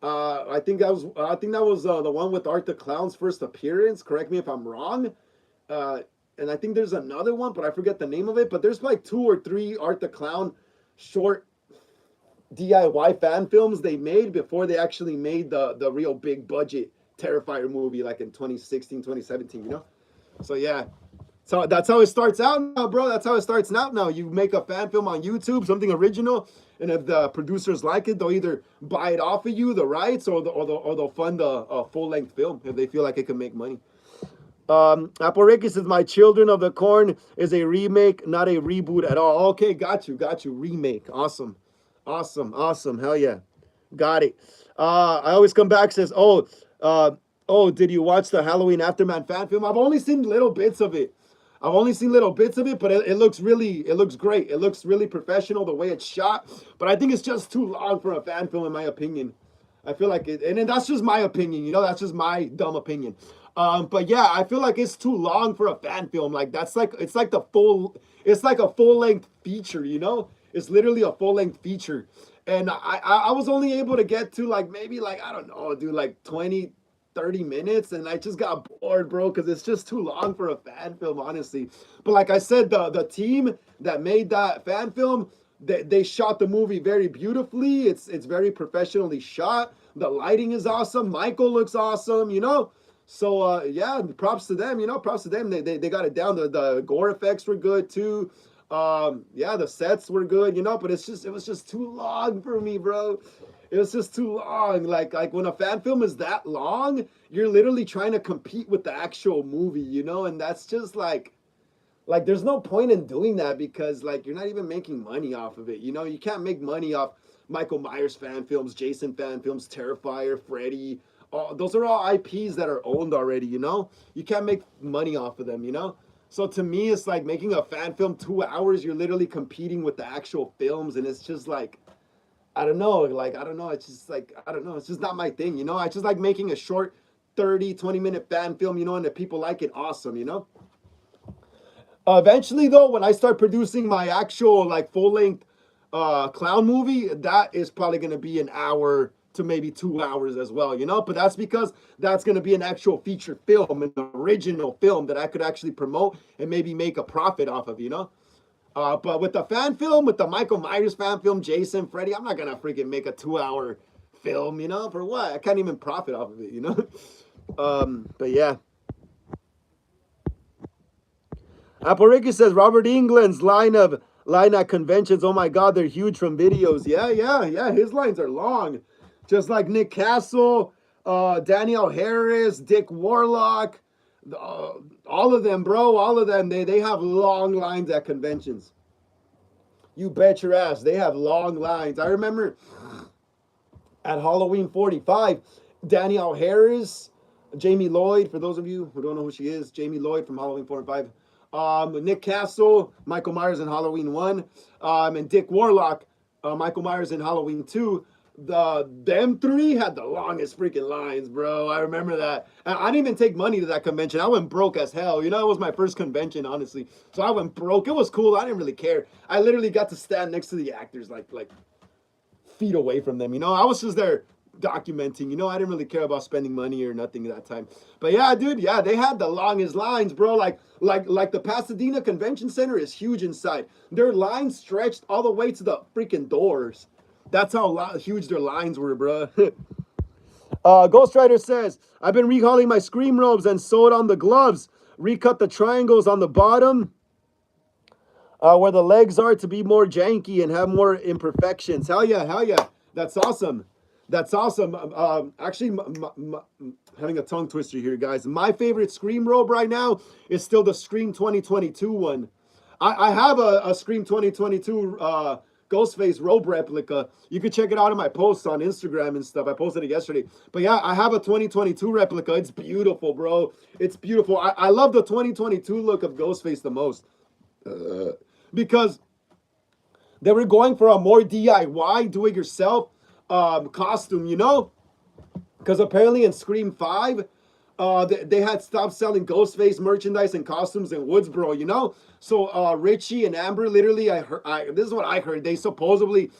I think that was the one with Art the Clown's first appearance. Correct me if I'm wrong. And I think there's another one, but I forget the name of it. But there's like 2 or 3 Art the Clown short DIY fan films they made before they actually made the real big budget Terrifier movie like in 2016, 2017, you know? So yeah. So that's how it starts out now, bro. That's how it starts out now. You make a fan film on YouTube, something original, and if the producers like it, they'll either buy it off of you, the rights, or they'll fund a full-length film if they feel like it can make money. Apple Ricky says, My Children of the Corn is a remake, not a reboot at all. Okay, got you. Remake. Awesome. Hell yeah. Got it. I always come back, says, did you watch the Halloween Aftermath fan film? I've only seen little bits of it. But it looks great. It looks really professional the way it's shot. But I think it's just too long for a fan film, in my opinion. I feel like it, and that's just my opinion, you know, that's just my dumb opinion. But yeah, I feel like it's too long for a fan film. Like it's like a full length feature, you know? It's literally a full length feature. And I was only able to get to like maybe like, I don't know, dude, like 20, 30 minutes, and I just got bored, bro, because it's just too long for a fan film, honestly. But like I said, the team that made that fan film, they shot the movie very beautifully. It's very professionally shot. The lighting is awesome. Michael looks awesome, you know? So yeah, props to them, you know, props to them. They got it down. The gore effects were good too. Yeah, the sets were good, you know, but it was just too long for me, bro. It was just too long. Like when a fan film is that long, you're literally trying to compete with the actual movie, you know? And that's just like there's no point in doing that because like you're not even making money off of it. You know, you can't make money off Michael Myers fan films, Jason fan films, Terrifier, Freddy. Those are all IPs that are owned already, you know? You can't make money off of them, you know? So to me, it's like making a fan film 2 hours, you're literally competing with the actual films, and it's just like, I don't know, it's just like, I don't know, it's just not my thing, you know? I just like making a short 30, 20-minute fan film, you know, and if people like it, awesome, you know. Eventually, though, when I start producing my actual like full-length clown movie, that is probably going to be an hour to maybe 2 hours as well, you know. But that's because that's going to be an actual feature film, an original film that I could actually promote and maybe make a profit off of, you know. But with the fan film, with the Michael Myers fan film, Jason, Freddy, I'm not gonna freaking make a 2 hour film, you know, for what? I can't even profit off of it, you know. But yeah. Apple Ricky says Robert England's line at conventions. Oh my God, they're huge from videos. Yeah. His lines are long, just like Nick Castle, Danielle Harris, Dick Warlock, all of them, bro. All of them. They have long lines at conventions. You bet your ass. They have long lines. I remember at Halloween 45, Danielle Harris, Jamie Lloyd, for those of you who don't know who she is, Jamie Lloyd from Halloween 45. Nick Castle, Michael Myers in Halloween 1, and Dick Warlock, Michael Myers in Halloween 2. Them three had the longest freaking lines, bro. I remember that. I didn't even take money to that convention. I went broke as hell. You know, it was my first convention, honestly. So I went broke. It was cool. I didn't really care. I literally got to stand next to the actors, like feet away from them. You know, I was just there documenting. You know, I didn't really care about spending money or nothing at that time. But yeah, dude, yeah, they had the longest lines, bro. Like the Pasadena Convention Center is huge inside. Their lines stretched all the way to the freaking doors. That's how huge their lines were, bro. Ghost Rider says, I've been rehauling my Scream robes and sewed on the gloves. Recut the triangles on the bottom where the legs are to be more janky and have more imperfections. Hell yeah. That's awesome. Actually, having a tongue twister here, guys. My favorite Scream robe right now is still the Scream 2022 one. I have a Scream 2022 Ghostface robe replica. You can check it out in my posts on Instagram and stuff. I posted it yesterday. But yeah, I have a 2022 replica. It's beautiful, bro. It's beautiful. I love the 2022 look of Ghostface the most. Because they were going for a more DIY, do-it-yourself costume, you know? Because apparently in Scream 5, they had stopped selling Ghostface merchandise and costumes in Woodsboro, you know? So Richie and Amber, literally, this is what I heard. They supposedly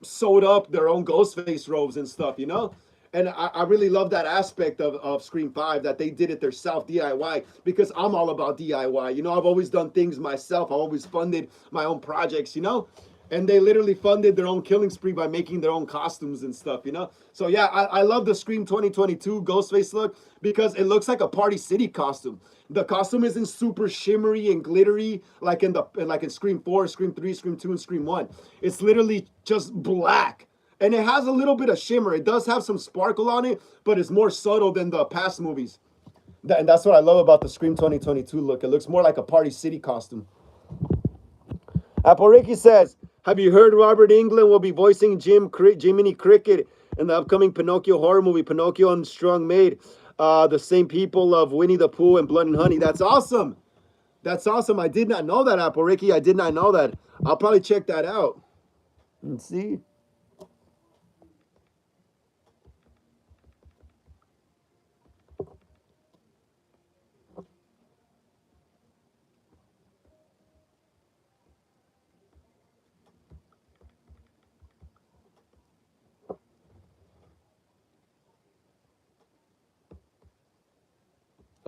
sewed up their own Ghostface robes and stuff, you know? And I really love that aspect of Scream 5, that they did it themselves, DIY, because I'm all about DIY. You know, I've always done things myself. I've always funded my own projects, you know? And they literally funded their own killing spree by making their own costumes and stuff, you know? So yeah, I love the Scream 2022 Ghostface look because it looks like a Party City costume. The costume isn't super shimmery and glittery like in Scream 4, Scream 3, Scream 2, and Scream 1. It's literally just black. And it has a little bit of shimmer. It does have some sparkle on it, but it's more subtle than the past movies. And that's what I love about the Scream 2022 look. It looks more like a Party City costume. Apple Ricky says, have you heard Robert Englund will be voicing Jiminy Cricket in the upcoming Pinocchio horror movie, Pinocchio Unstrung Maid? The same people of Winnie the Pooh and Blood and Honey. That's awesome. That's awesome. I did not know that, Apple Ricky. I did not know that. I'll probably check that out. Let's see.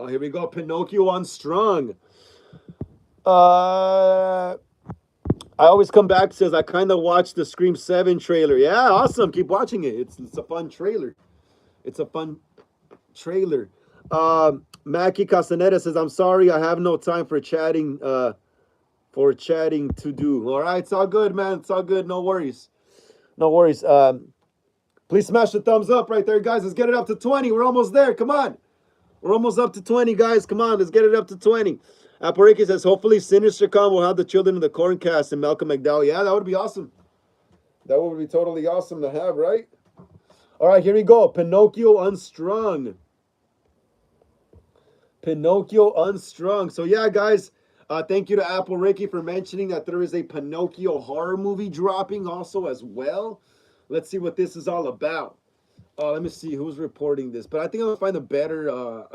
Oh, here we go. Pinocchio Unstrung. I always come back, says I kind of watched the Scream 7 trailer. Yeah, awesome. Keep watching it. It's a fun trailer. It's a fun trailer. Mackie Castaneda says, I'm sorry, I have no time for chatting to do. All right, it's all good, man. It's all good. No worries. No worries. Please smash the thumbs up right there, guys. Let's get it up to 20. We're almost there. Come on. We're almost up to 20, guys. Come on, let's get it up to 20. Apariki says, hopefully SinisterCon will have the Children of the Corn cast and Malcolm McDowell. Yeah, that would be awesome. That would be totally awesome to have, right? All right, here we go. Pinocchio Unstrung. Pinocchio Unstrung. So yeah, guys, thank you to Apple Ricky for mentioning that there is a Pinocchio horror movie dropping also as well. Let's see what this is all about. Oh, let me see who's reporting this. But I think I'm gonna find a better. Oh,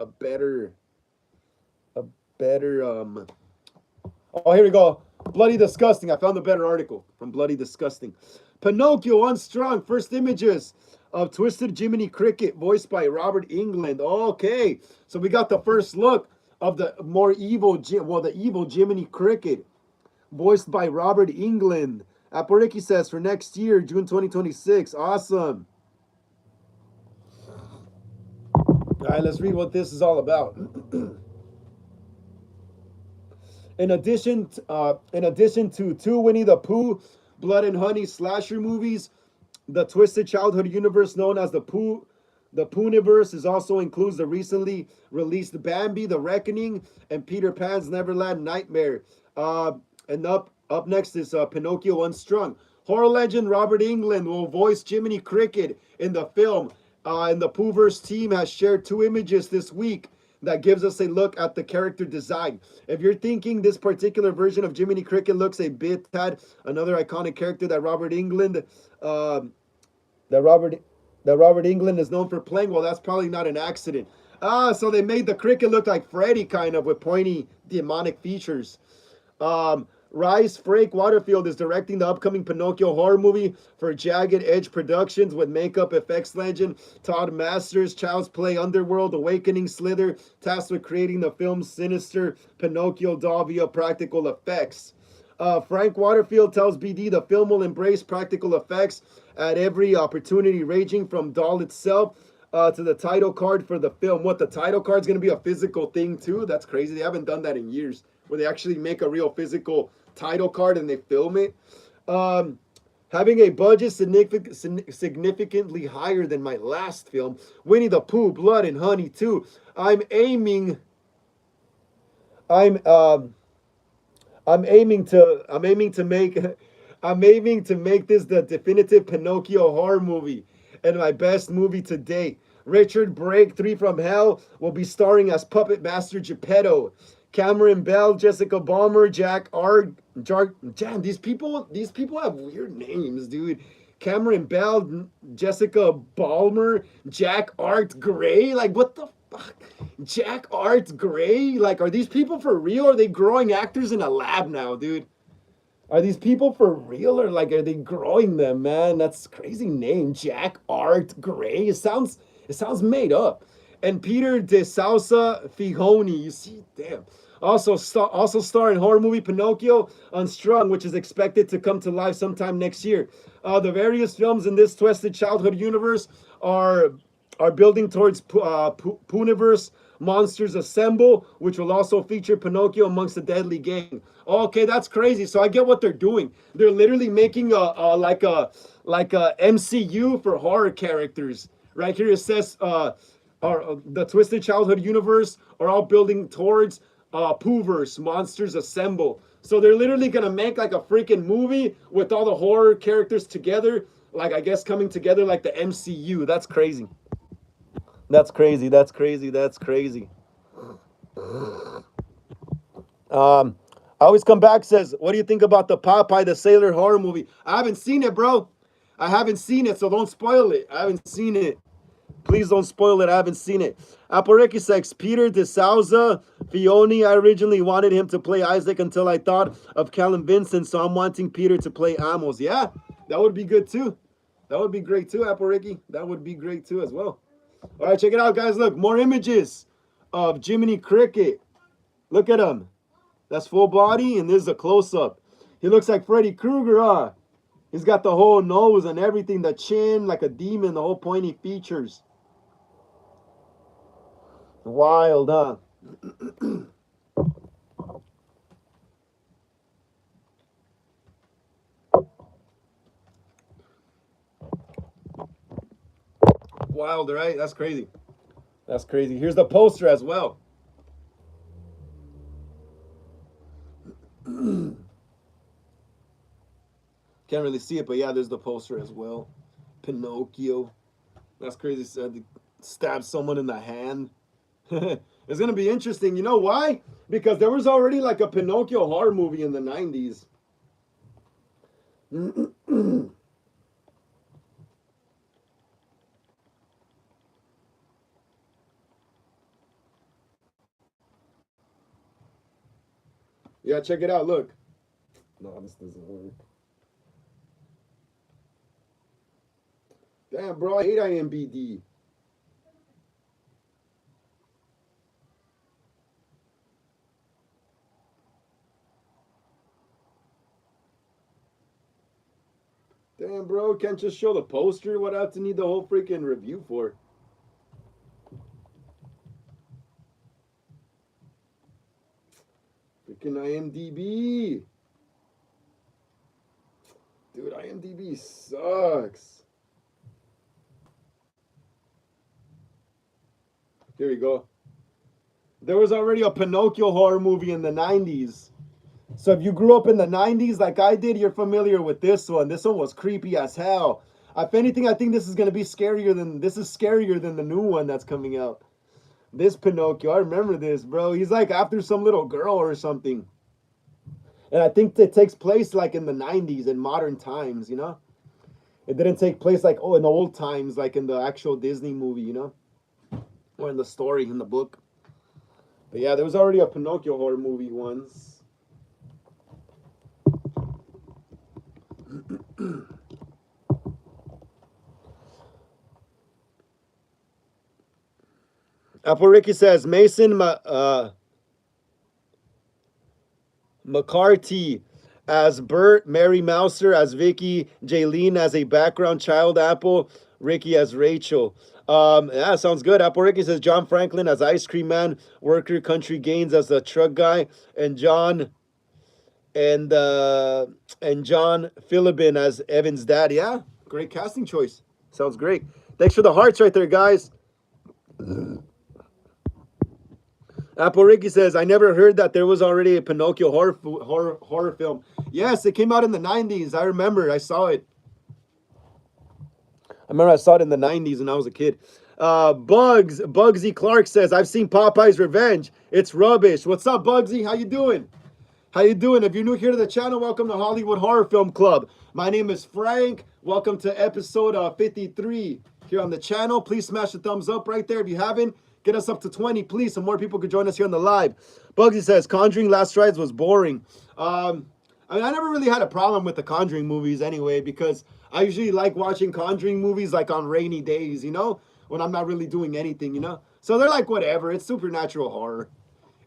here we go. Bloody Disgusting. I found a better article from Bloody Disgusting. Pinocchio Unstrung. First images of Twisted Jiminy Cricket, voiced by Robert England. Okay, so we got the first look of the more evil, the evil Jiminy Cricket, voiced by Robert England. Aporiki says for next year, June 2026. Awesome. All right, let's read what this is all about. In addition to two Winnie the Pooh, Blood and Honey slasher movies, the Twisted Childhood universe known as the Poohniverse is also includes the recently released Bambi: The Reckoning and Peter Pan's Neverland Nightmare. And up next is Pinocchio Unstrung. Horror legend Robert England will voice Jiminy Cricket in the film. And the Poohverse team has shared two images this week that gives us a look at the character design. If you're thinking this particular version of Jiminy Cricket looks a bit tad another iconic character that Robert England is known for playing, well, that's probably not an accident. So they made the cricket look like Freddy, kind of, with pointy demonic features. Rice Frake Waterfield is directing the upcoming Pinocchio horror movie for Jagged Edge Productions with makeup effects legend Todd Masters. Child's Play Underworld Awakening Slither, tasked with creating the film's sinister Pinocchio doll via practical effects. Frank Waterfield tells BD the film will embrace practical effects at every opportunity, ranging from doll itself to the title card for the film. What, the title card's going to be a physical thing too? That's crazy. They haven't done that in years, where they actually make a real physical title card and they film it. Having a budget significantly higher than my last film, Winnie the Pooh, Blood and Honey 2. I'm aiming to make this the definitive Pinocchio horror movie and my best movie to date. Richard Brake, 3 from Hell, will be starring as Puppet Master Geppetto. Cameron Bell, Jessica Balmer, damn, these people have weird names, dude. Cameron Bell, Jessica Balmer, Jack Art Gray, like what the fuck? Jack Art Gray, like are these people for real? Or are they growing actors in a lab now, dude? Are these people for real, or like are they growing them, man? That's a crazy name, Jack Art Gray. It sounds made up. And Peter de Sousa Fihoni, you see, damn. Also star in horror movie Pinocchio Unstrung, which is expected to come to life sometime next year. The various films in this Twisted Childhood universe are building towards Poohniverse Monsters Assemble, which will also feature Pinocchio amongst the deadly gang. Okay, that's crazy. So I get what they're doing. They're literally making a MCU for horror characters. Right here it says the Twisted Childhood universe are all building towards Poohverse Monsters Assemble. So they're literally gonna make like a freaking movie with all the horror characters together, like I guess coming together like the MCU. That's crazy. That's crazy. That's crazy. That's crazy. I always come back says, what do you think about the Popeye the Sailor horror movie? I haven't seen it, bro. I haven't seen it, so don't spoil it. I haven't seen it. Please don't spoil it. I haven't seen it. Aporeki says, Peter de Souza Fioni. I originally wanted him to play Isaac until I thought of Callum Vincent, so I'm wanting Peter to play Amos. Yeah, that would be good too. That would be great too, Aporeki. That would be great too as well. All right, check it out, guys. Look, more images of Jiminy Cricket. Look at him. That's full body, and this is a close-up. He looks like Freddy Krueger, huh? He's got the whole nose and everything, the chin, like a demon, the whole pointy features. Wild, huh? Wild, right? That's crazy. That's crazy. Here's the poster as well. Can't really see it, but yeah, there's the poster as well. Pinocchio. That's crazy. Said to stab someone in the hand. It's gonna be interesting. You know why? Because there was already like a Pinocchio horror movie in the 90s. Yeah, check it out. Look. No, this doesn't work. Damn, bro, I hate IMBD. Damn, bro, can't just show the poster. What I have to need the whole freaking review for? Freaking IMDb. Dude, IMDb sucks. Here we go. There was already a Pinocchio horror movie in the 90s. So if you grew up in the 90s like I did, you're familiar with this one. This one was creepy as hell. If anything, I think this is going to be scarier than the new one that's coming out. This Pinocchio, I remember this, bro. He's like after some little girl or something. And I think it takes place like in the 90s in modern times, you know? It didn't take place like, in the old times, like in the actual Disney movie, you know? Or in the story, in the book. But yeah, there was already a Pinocchio horror movie once. Apple Ricky says, Mason McCarthy as Bert, Mary Mouser as Vicky, Jaylene as a background child Apple, Ricky as Rachel. Yeah, sounds good. Apple Ricky says John Franklin as Ice Cream Man, Worker Country Gaines as the truck guy, and John Philibin as Evan's dad. Yeah, great casting choice. Sounds great. Thanks for the hearts right there, guys. Apple Ricky says, I never heard that there was already a Pinocchio horror film. Yes, it came out in the 90s. I remember. I saw it. I remember I saw it in the 90s when I was a kid. Bugsy Clark says, I've seen Popeye's Revenge. It's rubbish. What's up, Bugsy? How you doing? How you doing? If you're new here to the channel, welcome to Hollywood Horror Film Club. My name is Frank. Welcome to episode 53 here on the channel. Please smash the thumbs up right there if you haven't. Get us up to 20, please, so more people could join us here on the live. Bugsy says, Conjuring Last Rides was boring. I mean, I never really had a problem with the Conjuring movies anyway, because I usually like watching Conjuring movies like on rainy days, you know, when I'm not really doing anything, you know. So they're like, whatever. It's supernatural horror.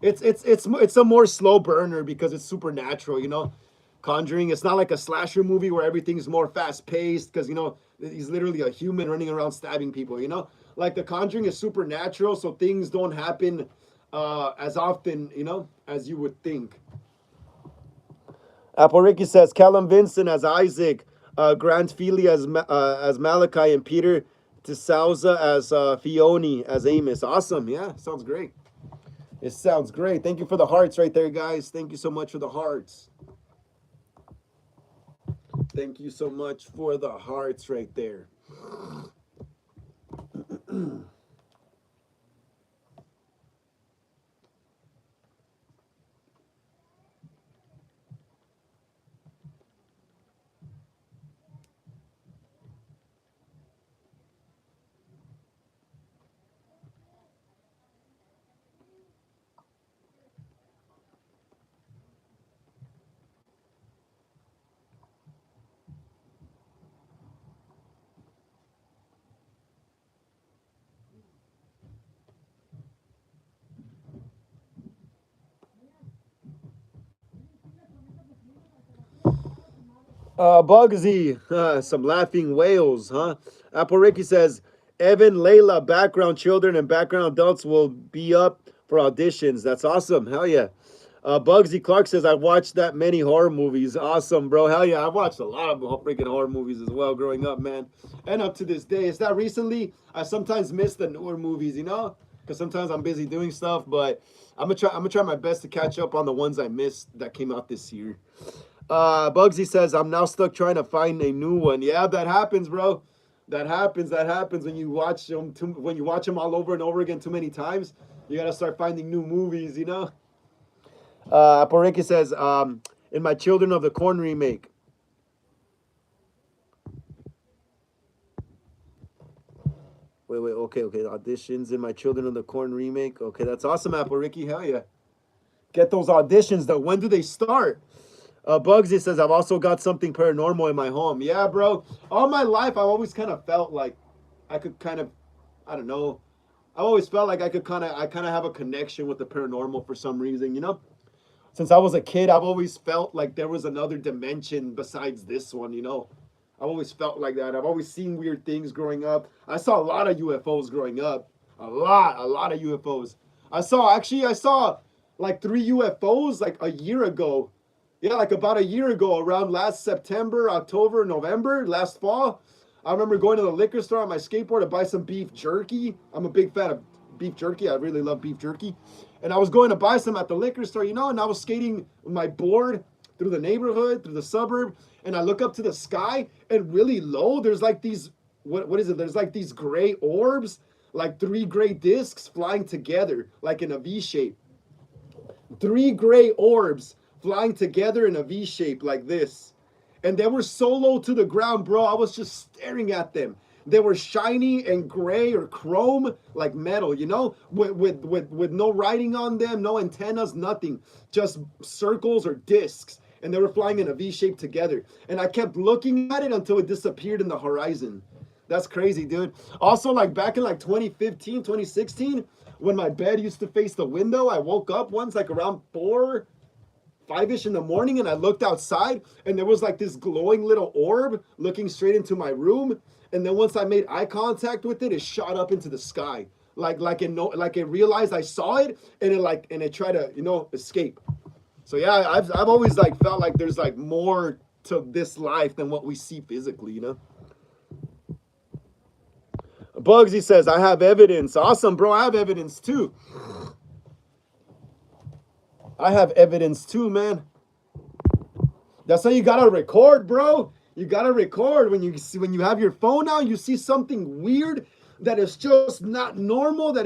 It's a more slow burner because it's supernatural, you know. Conjuring, it's not like a slasher movie where everything's more fast-paced because, you know, he's literally a human running around stabbing people, you know. Like The Conjuring is supernatural, so things don't happen as often, you know, as you would think. Apple Ricky says Callum Vincent as Isaac, Grant Feely as Malachi, and Peter DeSouza as Fione as Amos. Awesome, yeah, sounds great. It sounds great. Thank you for the hearts right there, guys. Thank you so much for the hearts. Thank you so much for the hearts right there. Bugsy, some laughing whales, huh? Apple Ricky says, Evan, Layla, background children and background adults will be up for auditions. That's awesome. Hell yeah. Bugsy Clark says, I've watched that many horror movies. Awesome, bro. Hell yeah. I've watched a lot of freaking horror movies as well growing up, man. And up to this day. It's not recently. I sometimes miss the newer movies, you know? Because sometimes I'm busy doing stuff, but I'm gonna try my best to catch up on the ones I missed that came out this year. Bugsy says, I'm now stuck trying to find a new one. Yeah, that happens, bro. That happens when you watch them all over and over again too many times. You gotta start finding new movies, you know. Poriki says, in my Children of the Corn remake. Wait, okay. Auditions in my Children of the Corn remake. Okay, that's awesome, Apple Ricky. Hell yeah. get those auditions though. When do they start? Bugsy says, I've also got something paranormal in my home. Yeah, bro. All my life, I've always kind of felt like I could kind of, I don't know. I always felt like I kind of have a connection with the paranormal for some reason, you know? Since I was a kid, I've always felt like there was another dimension besides this one, you know? I've always felt like that. I've always seen weird things growing up. I saw a lot of UFOs growing up. A lot of UFOs. I saw like 3 UFOs like a year ago. Yeah, like about a year ago, around last September, October, November, last fall. I remember going to the liquor store on my skateboard to buy some beef jerky. I'm a big fan of beef jerky. I really love beef jerky. And I was going to buy some at the liquor store, you know, and I was skating with my board through the neighborhood, through the suburb, and I look up to the sky, and really low, there's like these, what is it? There's like these gray orbs, like 3 gray discs flying together, like in a V shape. 3 gray orbs flying together in a V shape like this. And they were so low to the ground, bro. I was just staring at them. They were shiny and gray or chrome, like metal, you know, with no writing on them, no antennas, nothing, just circles or discs. And they were flying in a V shape together. And I kept looking at it until it disappeared in the horizon. That's crazy, dude. Also, like back in like 2015, 2016, when my bed used to face the window, I woke up once like around 5-ish in the morning, and I looked outside, and there was like this glowing little orb looking straight into my room. And then once I made eye contact with it, it shot up into the sky, like it realized I saw it, and it tried to, you know, escape. So yeah, I've always like felt like there's like more to this life than what we see physically, you know. Bugsy says, I have evidence. Awesome, bro. I have evidence too. I have evidence too, man. That's how you gotta record, bro. You gotta record when you have your phone out. You see something weird that is just not normal. That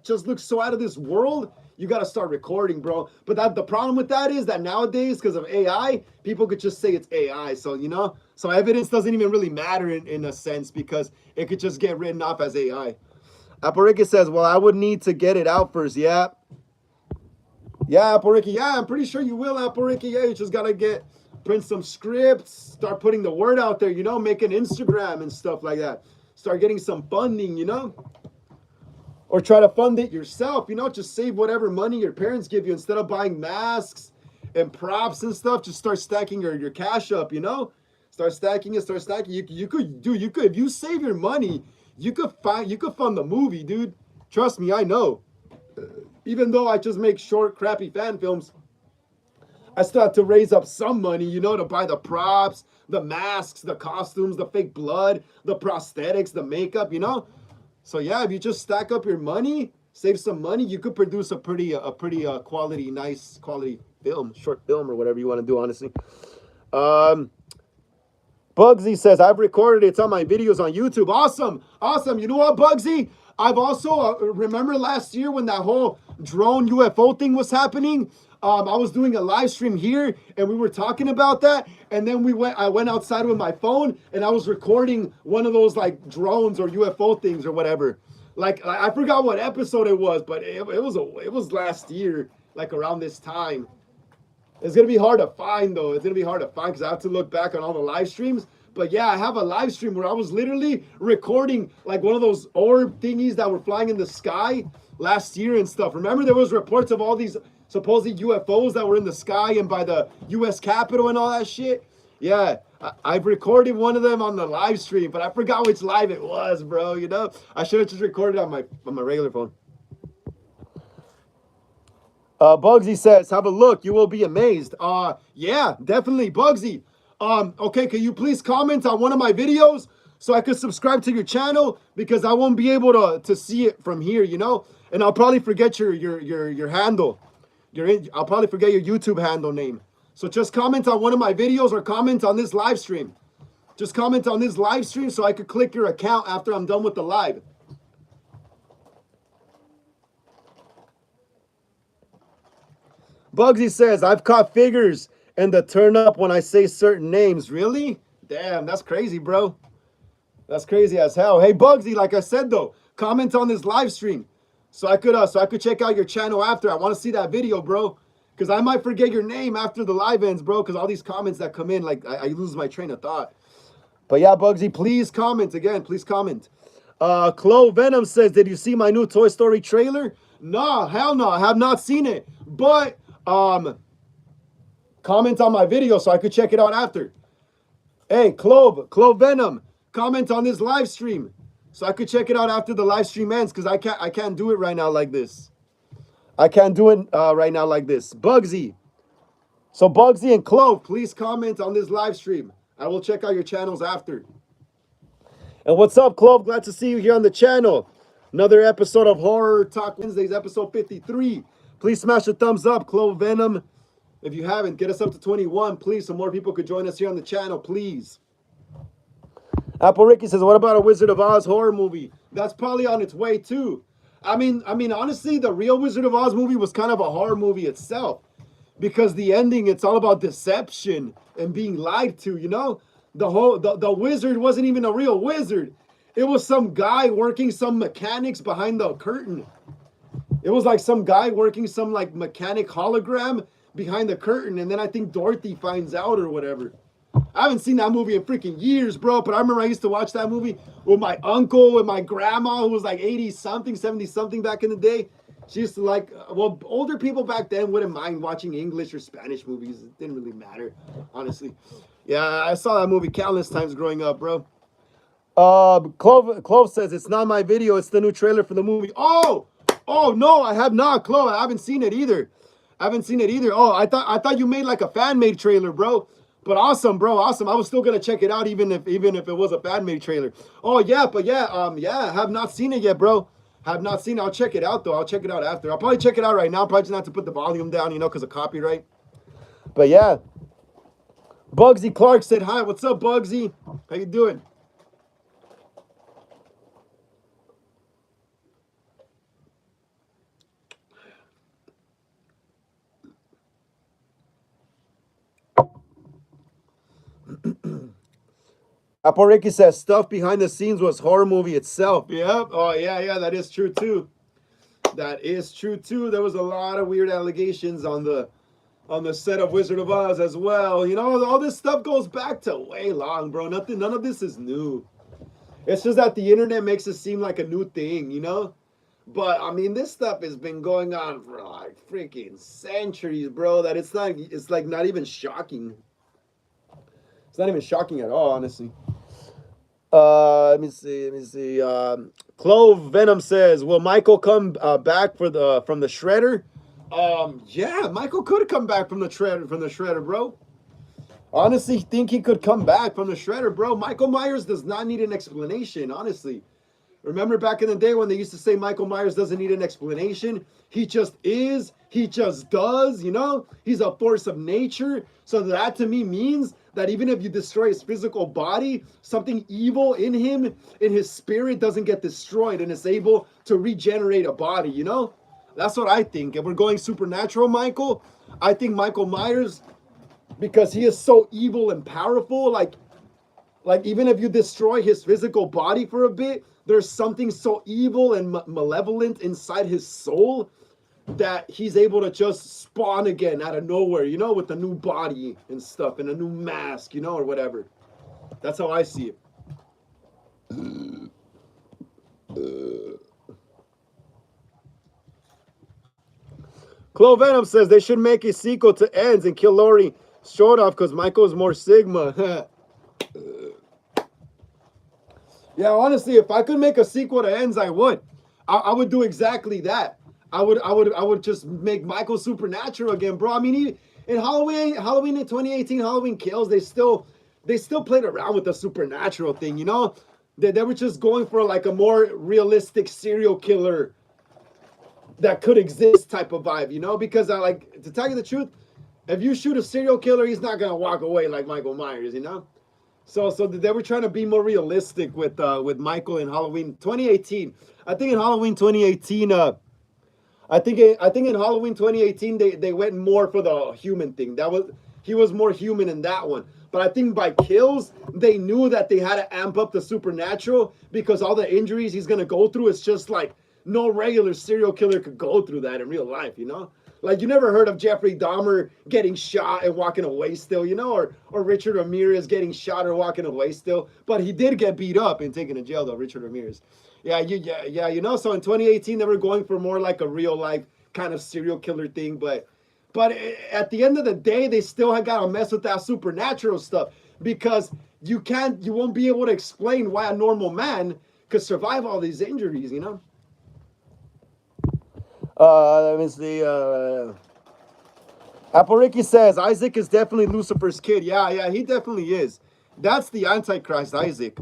just looks so out of this world. You gotta start recording, bro. But the problem with that is that nowadays, because of AI, people could just say it's AI. So you know, so evidence doesn't even really matter in a sense, because it could just get written off as AI. Aporica says, well, I would need to get it out first. Yeah. Yeah, Aporica. Yeah, I'm pretty sure you will, Aporica. Yeah, you just gotta print some scripts, start putting the word out there, you know, making Instagram and stuff like that. Start getting some funding, you know, or try to fund it yourself, you know, just save whatever money your parents give you. Instead of buying masks and props and stuff, just start stacking your cash up, you know, start stacking it. You could, if you save your money, you could fund the movie, dude. Trust me, I know. Even though I just make short, crappy fan films, I still have to raise up some money, you know, to buy the props, the masks, the costumes, the fake blood, the prosthetics, the makeup, you know. So yeah, if you just stack up your money, save some money, you could produce a pretty quality, nice quality film, short film, or whatever you want to do, honestly. Bugsy says, I've recorded it. It's on my videos on YouTube. Awesome. You know what, Bugsy? I've also, remember last year when that whole drone UFO thing was happening? I was doing a live stream here, and we were talking about that. And then I went outside with my phone, and I was recording one of those like drones or UFO things or whatever. Like I forgot what episode it was, but it was last year, like around this time. It's gonna be hard to find though. It's gonna be hard to find because I have to look back on all the live streams. But yeah, I have a live stream where I was literally recording like one of those orb thingies that were flying in the sky last year and stuff. Remember there was reports of all these supposed UFOs that were in the sky and by the U.S. Capitol and all that shit? Yeah, I've recorded one of them on the live stream, but I forgot which live it was, bro, you know? I should have just recorded on my regular phone. Bugsy says, have a look. You will be amazed. Yeah, definitely, Bugsy. Okay, can you please comment on one of my videos so I could subscribe to your channel, because I won't be able to see it from here, you know? And I'll probably forget your handle. I'll probably forget your YouTube handle name. So just comment on one of my videos or comment on this live stream. Just comment on this live stream so I could click your account after I'm done with the live. Bugsy says, I've caught figures and the turn up when I say certain names. Really? Damn, that's crazy, bro. That's crazy as hell. Hey, Bugsy, like I said, though, comment on this live stream so I could check out your channel after. I want to see that video, bro. Because I might forget your name after the live ends, bro. Because all these comments that come in, like I lose my train of thought. But yeah, Bugsy, please comment again. Please comment. Chloe Venom says, did you see my new Toy Story trailer? No, hell no. I have not seen it. But comment on my video so I could check it out after. Hey, Clove Venom, comment on this live stream so I could check it out after the live stream ends, because I can't do it right now like this. I can't do it right now like this. Bugsy. So Bugsy and Clove, please comment on this live stream. I will check out your channels after. And what's up, Clove? Glad to see you here on the channel. Another episode of Horror Talk Wednesdays, episode 53. Please smash the thumbs up, Clove Venom. If you haven't, get us up to 21, please, so more people could join us here on the channel, please. Apple Ricky says, what about a Wizard of Oz horror movie? That's probably on its way, too. I mean, honestly, the real Wizard of Oz movie was kind of a horror movie itself. Because the ending, it's all about deception and being lied to, you know? The wizard wasn't even a real wizard. It was some guy working some mechanics behind the curtain. It was like some guy working some like mechanic hologram behind the curtain, and then I think Dorothy finds out or whatever. I haven't seen that movie in freaking years, bro, but I remember I used to watch that movie with my uncle and my grandma, who was like 80-something, 70-something back in the day. She used to like, well, older people back then wouldn't mind watching English or Spanish movies. It didn't really matter, honestly. Yeah, I saw that movie countless times growing up, bro. Clove says, it's not my video, it's the new trailer for the movie. Oh, no, I have not, Clove. I haven't seen it either. Oh, I thought you made like a fan-made trailer, bro. But awesome, bro, awesome. I was still gonna check it out even if it was a fan-made trailer. Oh yeah, but yeah, I have not seen it yet, bro. Have not seen it. I'll check it out though. I'll check it out after. I'll probably check it out right now. Probably just not to put the volume down, you know, because of copyright. But yeah. Bugsy Clark said hi. What's up, Bugsy? How you doing? Apple Ricky says stuff behind the scenes was horror movie itself. Yep. Oh yeah, that is true too. That is true too. There was a lot of weird allegations on the set of Wizard of Oz as well. You know, all this stuff goes back to way long, bro. None of this is new. It's just that the internet makes it seem like a new thing, you know? But I mean, this stuff has been going on for like freaking centuries, bro, that it's like not even shocking. It's not even shocking at all, honestly. Let me see. Clove Venom says, will Michael come back from the shredder? Yeah, Michael could come back from the shredder, bro. Honestly, think he could come back from the shredder, bro. Michael Myers does not need an explanation, honestly. Remember back in the day when they used to say Michael Myers doesn't need an explanation? He just is. He just does, you know? He's a force of nature. So that to me means that even if you destroy his physical body, something evil in him, in his spirit, doesn't get destroyed and is able to regenerate a body, you know? That's what I think. If we're going supernatural, Michael, I think Michael Myers, because he is so evil and powerful, like even if you destroy his physical body for a bit, there's something so evil and malevolent inside his soul that he's able to just spawn again out of nowhere, you know, with a new body and stuff and a new mask, you know, or whatever. That's how I see it. Chloe Venom says they should make a sequel to Ends and kill Laurie Strode off because Michael's more Sigma. Yeah, honestly, if I could make a sequel to Ends, I would. I would do exactly that. I would just make Michael supernatural again, bro. I mean, in Halloween in 2018, Halloween Kills, they still played around with the supernatural thing, you know? They were just going for like a more realistic serial killer that could exist type of vibe, you know? Because to tell you the truth, if you shoot a serial killer, he's not gonna walk away like Michael Myers, you know? So they were trying to be more realistic with Michael in Halloween 2018. I think in Halloween 2018, I think in Halloween 2018 they went more for the human thing. He was more human in that one. But I think by Kills, they knew that they had to amp up the supernatural because all the injuries he's gonna go through is just like no regular serial killer could go through that in real life, you know? Like you never heard of Jeffrey Dahmer getting shot and walking away still, you know, or Richard Ramirez getting shot or walking away still. But he did get beat up and taken to jail though, Richard Ramirez. Yeah, you know. So in 2018 they were going for more like a real life kind of serial killer thing, but at the end of the day, they still got to mess with that supernatural stuff because you won't be able to explain why a normal man could survive all these injuries, you know? Let me see. Apple Ricky says, Isaac is definitely Lucifer's kid. Yeah, he definitely is. That's the Antichrist, Isaac.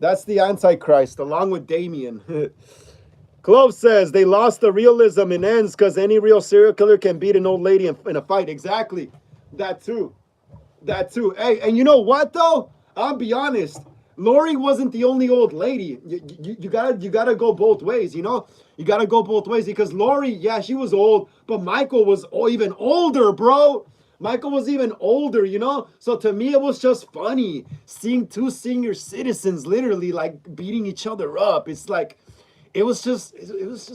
That's the Antichrist, along with Damien. Clove says they lost the realism in ends because any real serial killer can beat an old lady in a fight. Exactly. That too. Hey, and you know what though? I'll be honest. Lori wasn't the only old lady. You gotta go both ways, you know? You gotta go both ways because Lori, yeah, she was old, but Michael was even older, bro. Michael was even older, you know? So to me, it was just funny seeing two senior citizens literally like beating each other up. It's like, it was just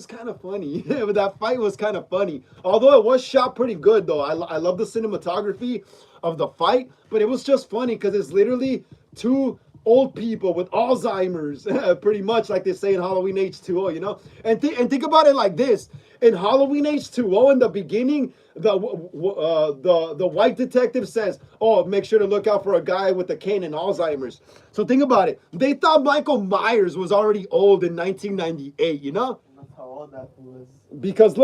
kind of funny. That fight was kind of funny. Although it was shot pretty good, though. I love the cinematography of the fight, but it was just funny because it's literally two old people with Alzheimer's, pretty much like they say in Halloween H2O, you know? And think about it like this. In Halloween H2O, in the beginning, the white detective says, oh, make sure to look out for a guy with a cane and Alzheimer's. So think about it. They thought Michael Myers was already old in 1998, you know? That's how old that was. Because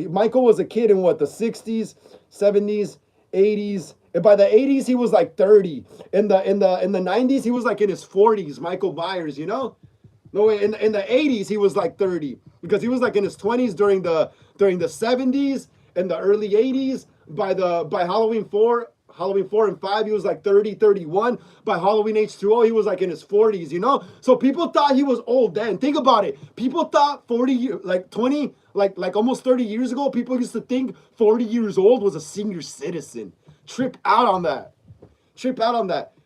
Michael was a kid in what, the 60s, 70s, 80s. And by the 80s, he was like 30. In the 90s, he was like in his 40s, Michael Myers, you know? No way, in the 80s, he was like 30. Because he was like in his 20s during the 70s and the early 80s. By Halloween 4 and 5, he was like 30, 31. By Halloween H2O, he was like in his 40s, you know? So people thought he was old then. Think about it. People thought 40 years, like 20, like almost 30 years ago, people used to think 40 years old was a senior citizen. Trip out on that.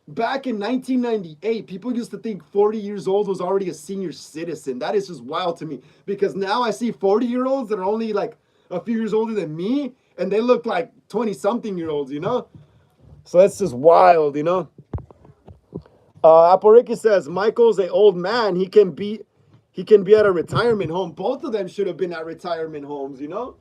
Back in 1998, people used to think 40 years old was already a senior citizen. That is just wild to me. Because now I see 40-year-olds that are only like a few years older than me, and they look like 20-something-year-olds, you know? So that's just wild, you know? Apple Ricky says, Michael's an old man. He can be at a retirement home. Both of them should have been at retirement homes, you know?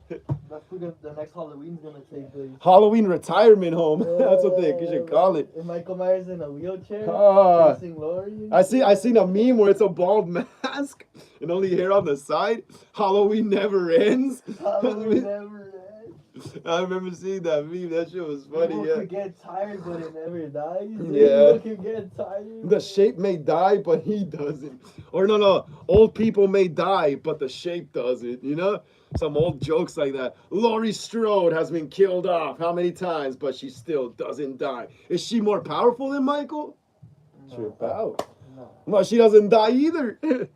That's what the next Halloween's gonna take place. Halloween retirement home. That's what you should call it. And Michael Myers in a wheelchair, chasing Lori. I seen a meme where it's a bald mask and only hair on the side. Halloween never ends. Halloween never ends. I remember seeing that meme. That shit was funny. People could get tired, but it never dies. Yeah. People can get tired. The shape may die, but he doesn't. Or no. Old people may die, but the shape doesn't. You know? Some old jokes like that. Laurie Strode has been killed off how many times, but she still doesn't die. Is she more powerful than Michael? No. Trip out. No. Well, she doesn't die either. Because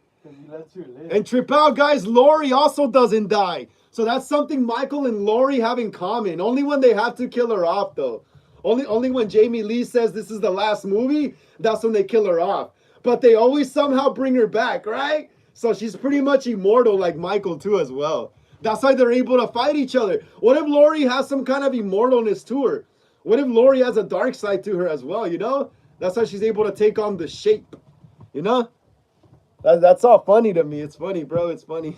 he lets her live. And trip out, guys. Laurie also doesn't die. So that's something Michael and Laurie have in common. Only when they have to kill her off, though. Only when Jamie Lee says this is the last movie, that's when they kill her off. But they always somehow bring her back, right? So she's pretty much immortal like Michael, too, as well. That's why they're able to fight each other. What if Laurie has some kind of immortalness to her? What if Laurie has a dark side to her as well, you know? That's why she's able to take on the shape, you know? That's all funny to me. It's funny, bro. It's funny.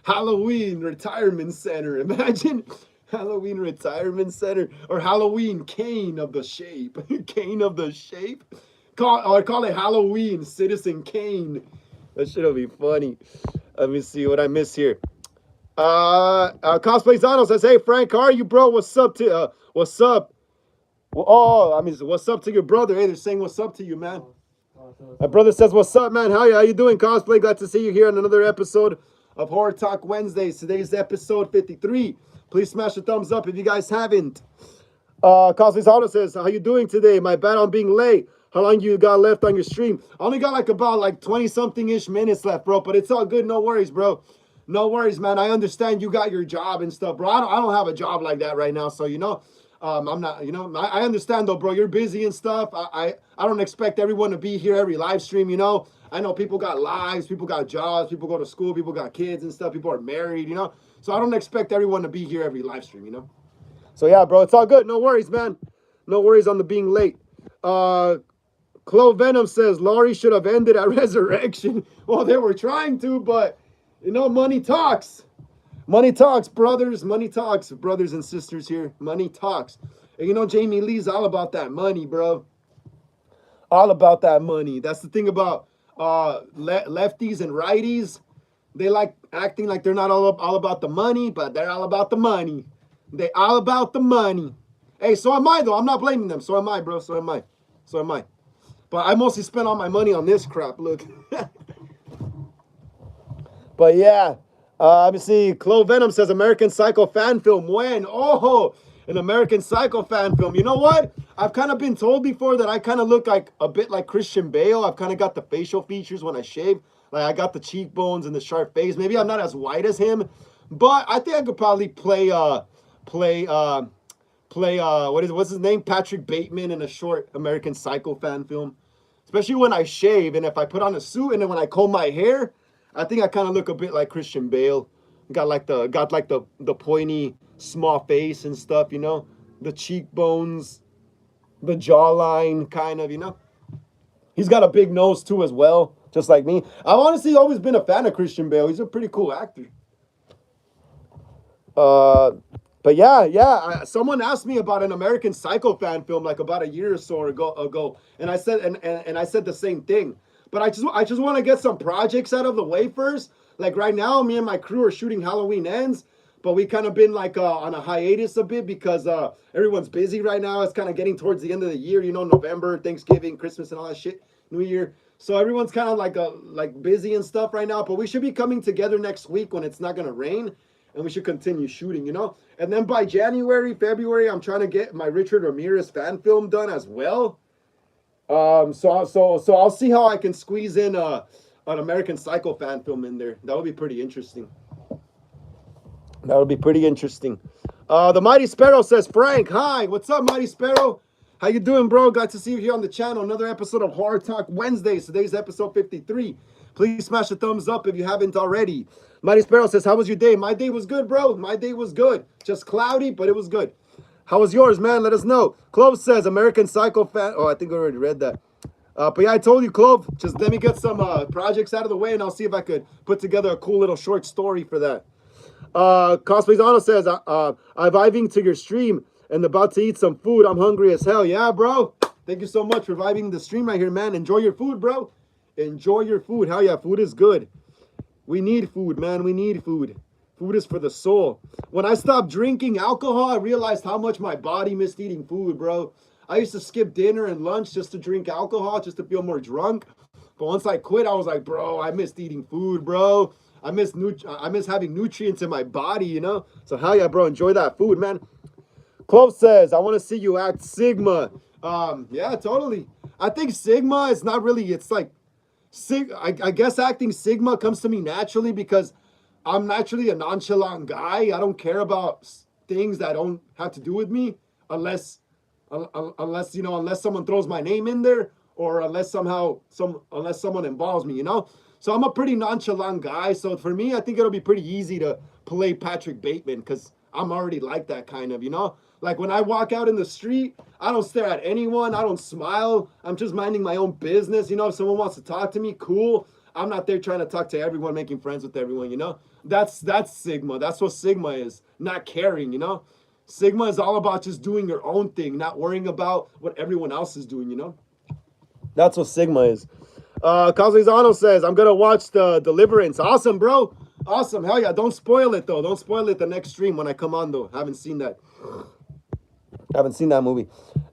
Halloween Retirement Center. Imagine Halloween Retirement Center or Halloween Cane of the Shape. Cane of the Shape. I call it Halloween Citizen Kane. That shit'll be funny. Let me see what I miss here. Cosplay Zano says, hey Frank, how are you, bro? What's up to what's up? What's up to your brother? Hey, they're saying what's up to you, man. My brother says, what's up, man? How you doing, Cosplay? Glad to see you here on another episode of Horror Talk Wednesdays. Today's episode 53. Please smash the thumbs up if you guys haven't. Cosplay Zano says, how you doing today? My bad on being late. How long you got left on your stream? I only got about 20-something-ish minutes left, bro. But it's all good. No worries, bro. No worries, man. I understand you got your job and stuff, bro. I don't have a job like that right now, so, you know, I'm not, you know, I understand, though, bro. You're busy and stuff. I don't expect everyone to be here every live stream, you know. I know people got lives, people got jobs, people go to school, people got kids and stuff, people are married, you know? So I don't expect everyone to be here every live stream, you know? So yeah, bro, it's all good. No worries, man. No worries on the being late. Clo Venom says Laurie should have ended at Resurrection. Well, they were trying to, but you know, money talks. Money talks, brothers. Money talks, brothers and sisters here. Money talks. And you know, Jamie Lee's all about that money, bro. All about that money. That's the thing about lefties and righties. They like acting like they're not all about the money, but they're all about the money. They all about the money. Hey, so am I, though. I'm not blaming them. So am I, bro. So am I. So am I. But I mostly spend all my money on this crap. Look. But yeah. Obviously, Clo Venom says American Psycho fan film. When? Oh, an American Psycho fan film. You know what? I've kind of been told before that I kind of look like a bit like Christian Bale. I've kind of got the facial features when I shave. Like I got the cheekbones and the sharp face. Maybe I'm not as white as him, but I think I could probably play what's his name? Patrick Bateman in a short American Psycho fan film. Especially when I shave and if I put on a suit and then when I comb my hair, I think I kind of look a bit like Christian Bale. Got like the pointy small face and stuff, you know, the cheekbones, the jawline, kind of, you know. He's got a big nose too as well, just like me. I've honestly always been a fan of Christian Bale. He's a pretty cool actor. But yeah. Someone asked me about an American Psycho fan film like about a year or so ago, and I said and I said the same thing. But I just want to get some projects out of the way first. Like right now, me and my crew are shooting Halloween Ends, but we kind of been like on a hiatus a bit because everyone's busy right now. It's kind of getting towards the end of the year, you know, November, Thanksgiving, Christmas, and all that shit, New Year. So everyone's kind of like busy and stuff right now. But we should be coming together next week when it's not gonna rain, and we should continue shooting, you know. And then by January, February, I'm trying to get my Richard Ramirez fan film done as well. So I'll see how I can squeeze in an American Psycho fan film in there. That would be pretty interesting. That would be pretty interesting. The Mighty Sparrow says, Frank, hi. What's up, Mighty Sparrow? How you doing, bro? Glad to see you here on the channel. Another episode of Horror Talk Wednesdays. Today's episode 53. Please smash a thumbs up if you haven't already. Mighty Sparrow says, how was your day? My day was good, bro. My day was good. Just cloudy, but it was good. How was yours, man? Let us know. Clove says, American Psycho fan. Oh, I think I already read that. But yeah, I told you, Clove, just let me get some projects out of the way, and I'll see if I could put together a cool little short story for that. Cosplayzano says, I'm vibing to your stream and about to eat some food. I'm hungry as hell. Yeah, bro. Thank you so much for vibing the stream right here, man. Enjoy your food, bro. Enjoy your food. Hell yeah, food is good. We need food, man. We need food. Food is for the soul. When I stopped drinking alcohol, I realized how much my body missed eating food, bro. I used to skip dinner and lunch just to drink alcohol, just to feel more drunk. But once I quit, I was like, bro, I missed eating food, bro. I miss having nutrients in my body, you know? So hell yeah, bro. Enjoy that food, man. Clove says, I want to see you act Sigma. Yeah, totally. I think Sigma is not really, it's like, I guess acting Sigma comes to me naturally because I'm naturally a nonchalant guy. I don't care about things that don't have to do with me unless someone throws my name in there or unless someone involves me, you know? So I'm a pretty nonchalant guy. So for me, I think it'll be pretty easy to play Patrick Bateman because I'm already like that kind of, you know? Like when I walk out in the street, I don't stare at anyone. I don't smile. I'm just minding my own business. You know, if someone wants to talk to me, cool. I'm not there trying to talk to everyone, making friends with everyone, you know? That's Sigma. That's what Sigma is. Not caring, you know? Sigma is all about just doing your own thing, not worrying about what everyone else is doing, you know? That's what Sigma is. Kazizano says, I'm going to watch the Deliverance. Awesome, bro. Awesome. Hell yeah. Don't spoil it, though. Don't spoil it the next stream when I come on, though. Haven't seen that. Haven't seen that movie.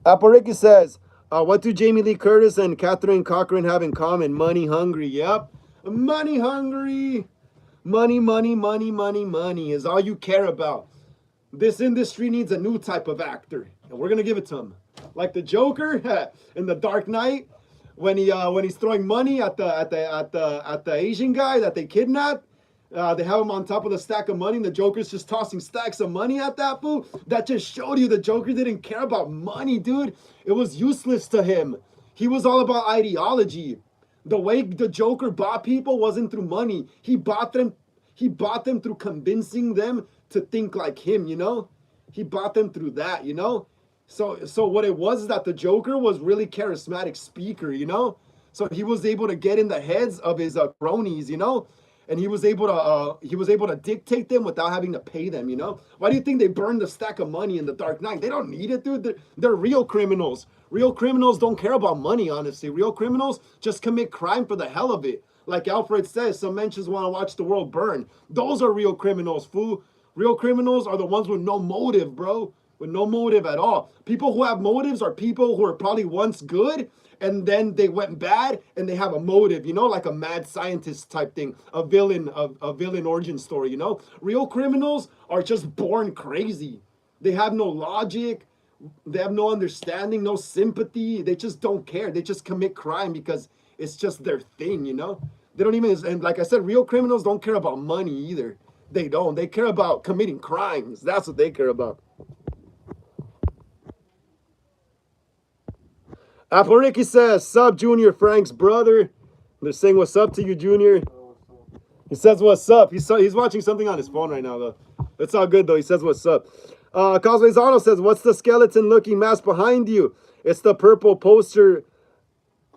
Apariki says, what do Jamie Lee Curtis and Catherine Cochran have in common? Money hungry. Yep. Money hungry. Money, money, money, money, money is all you care about. This industry needs a new type of actor, and we're gonna give it to him. Like the Joker in The Dark Knight, when he's throwing money at the Asian guy that they kidnapped. They have him on top of the stack of money, and the Joker's just tossing stacks of money at that fool. That just showed you the Joker didn't care about money, dude. It was useless to him. He was all about ideology. The way the Joker bought people wasn't through money. He bought them through convincing them to think like him, you know? He bought them through that, you know? So what it was is that the Joker was really charismatic speaker, you know? So he was able to get in the heads of his cronies, you know? And he was able to dictate them without having to pay them, you know? Why do you think they burned the stack of money in the Dark Knight? They don't need it, dude. They're real criminals. Real criminals don't care about money, honestly. Real criminals just commit crime for the hell of it. Like Alfred says, some men just want to watch the world burn. Those are real criminals, fool. Real criminals are the ones with no motive, bro. With no motive at all. People who have motives are people who are probably once good and then they went bad and they have a motive, you know, like a mad scientist type thing, a villain origin story, you know. Real criminals are just born crazy. They have no logic, they have no understanding, no sympathy. They just don't care. They just commit crime because it's just their thing, you know. They don't even, and like I said, real criminals don't care about money either. They don't. They care about committing crimes. That's what they care about. Apple Ricky says, "Sub Junior, Frank's brother." They're saying what's up to you, Junior. He says what's up. He's watching something on his phone right now, though. It's all good, though. He says what's up. Cosways Auto says, "What's the skeleton-looking mask behind you?" It's the purple poster,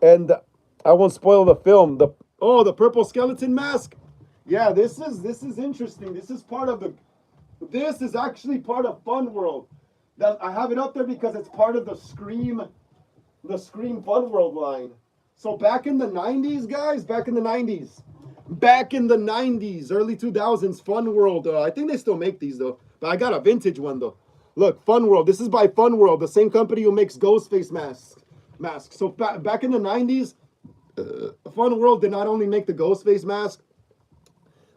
and I won't spoil the film. The purple skeleton mask. Yeah, this is interesting. This is actually part of Fun World. That I have it up there because it's part of the Scream Fun World line. So back in the 90s, guys, back in the 90s, early 2000s, Fun World, I think they still make these though, but I got a vintage one though. Look, Fun World, this is by Fun World, the same company who makes Ghostface masks. So back in the 90s, Fun World did not only make the Ghostface mask,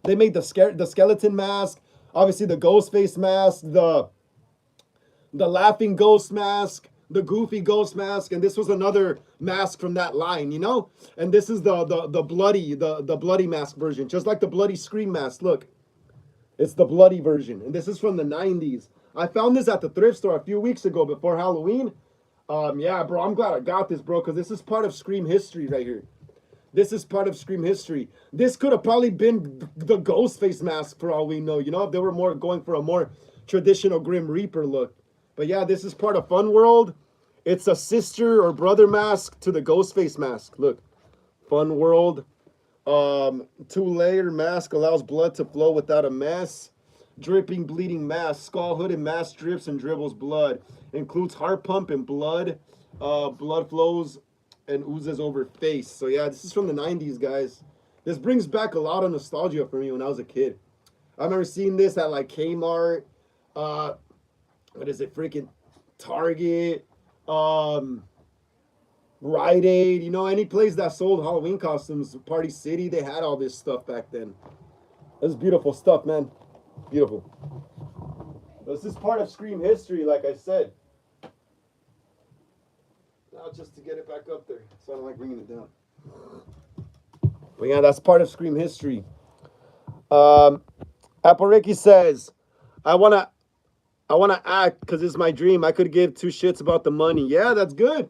they made the skeleton mask, obviously the Ghostface mask, the laughing ghost mask, the goofy ghost mask, and this was another mask from that line, you know. And this is the bloody mask version, just like the bloody Scream mask. Look, it's the bloody version, and this is from the 90s. I found this at the thrift store a few weeks ago before Halloween. Yeah, bro, I'm glad I got this, bro, because this is part of Scream history right here. This is part of Scream history. This could have probably been the Ghostface mask for all we know, you know, if they were going for a more traditional Grim Reaper look. But yeah, this is part of Fun World. It's a sister or brother mask to the Ghostface mask. Look, Fun World. 2-layer mask allows blood to flow without a mess. Dripping, bleeding mask. Skull hooded mask drips and dribbles blood. Includes heart pump and blood. Blood flows and oozes over face. So yeah, this is from the 90s, guys. This brings back a lot of nostalgia for me when I was a kid. I remember seeing this at like Kmart. What is it, freaking Target, Rite Aid, you know, any place that sold Halloween costumes, Party City, they had all this stuff back then. This is beautiful stuff, man. Beautiful. This is part of Scream history, like I said. Now just to get it back up there, so I don't like bringing it down. But yeah, that's part of Scream history. Apple Ricky says, I want to act because it's my dream. I could give two shits about the money. Yeah, that's good.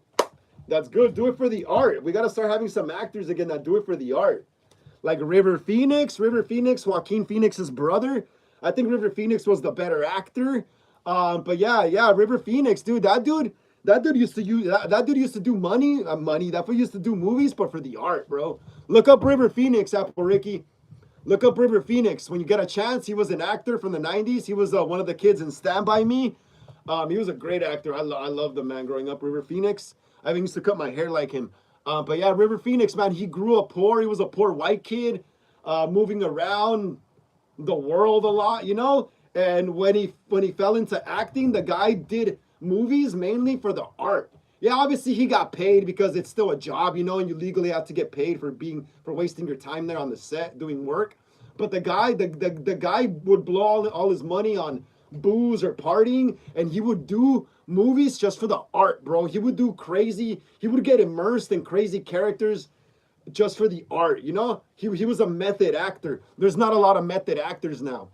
That's good. Do it for the art. We got to start having some actors again that do it for the art. Like River Phoenix, Joaquin Phoenix's brother. I think River Phoenix was the better actor. But yeah, River Phoenix, dude. That dude used to do money. That fool used to do movies, but for the art, bro. Look up River Phoenix, Apple Ricky. Look up River Phoenix. When you get a chance, he was an actor from the 90s. He was one of the kids in Stand By Me. He was a great actor. I loved the man growing up, River Phoenix. I even used to cut my hair like him. But yeah, River Phoenix, man, he grew up poor. He was a poor white kid, moving around the world a lot, you know? And when he fell into acting, the guy did movies mainly for the art. Yeah, obviously he got paid because it's still a job, you know, and you legally have to get paid for wasting your time there on the set doing work. But the guy would blow all his money on booze or partying, and he would do movies just for the art, bro. He would get immersed in crazy characters just for the art, you know? He was a method actor. There's not a lot of method actors now.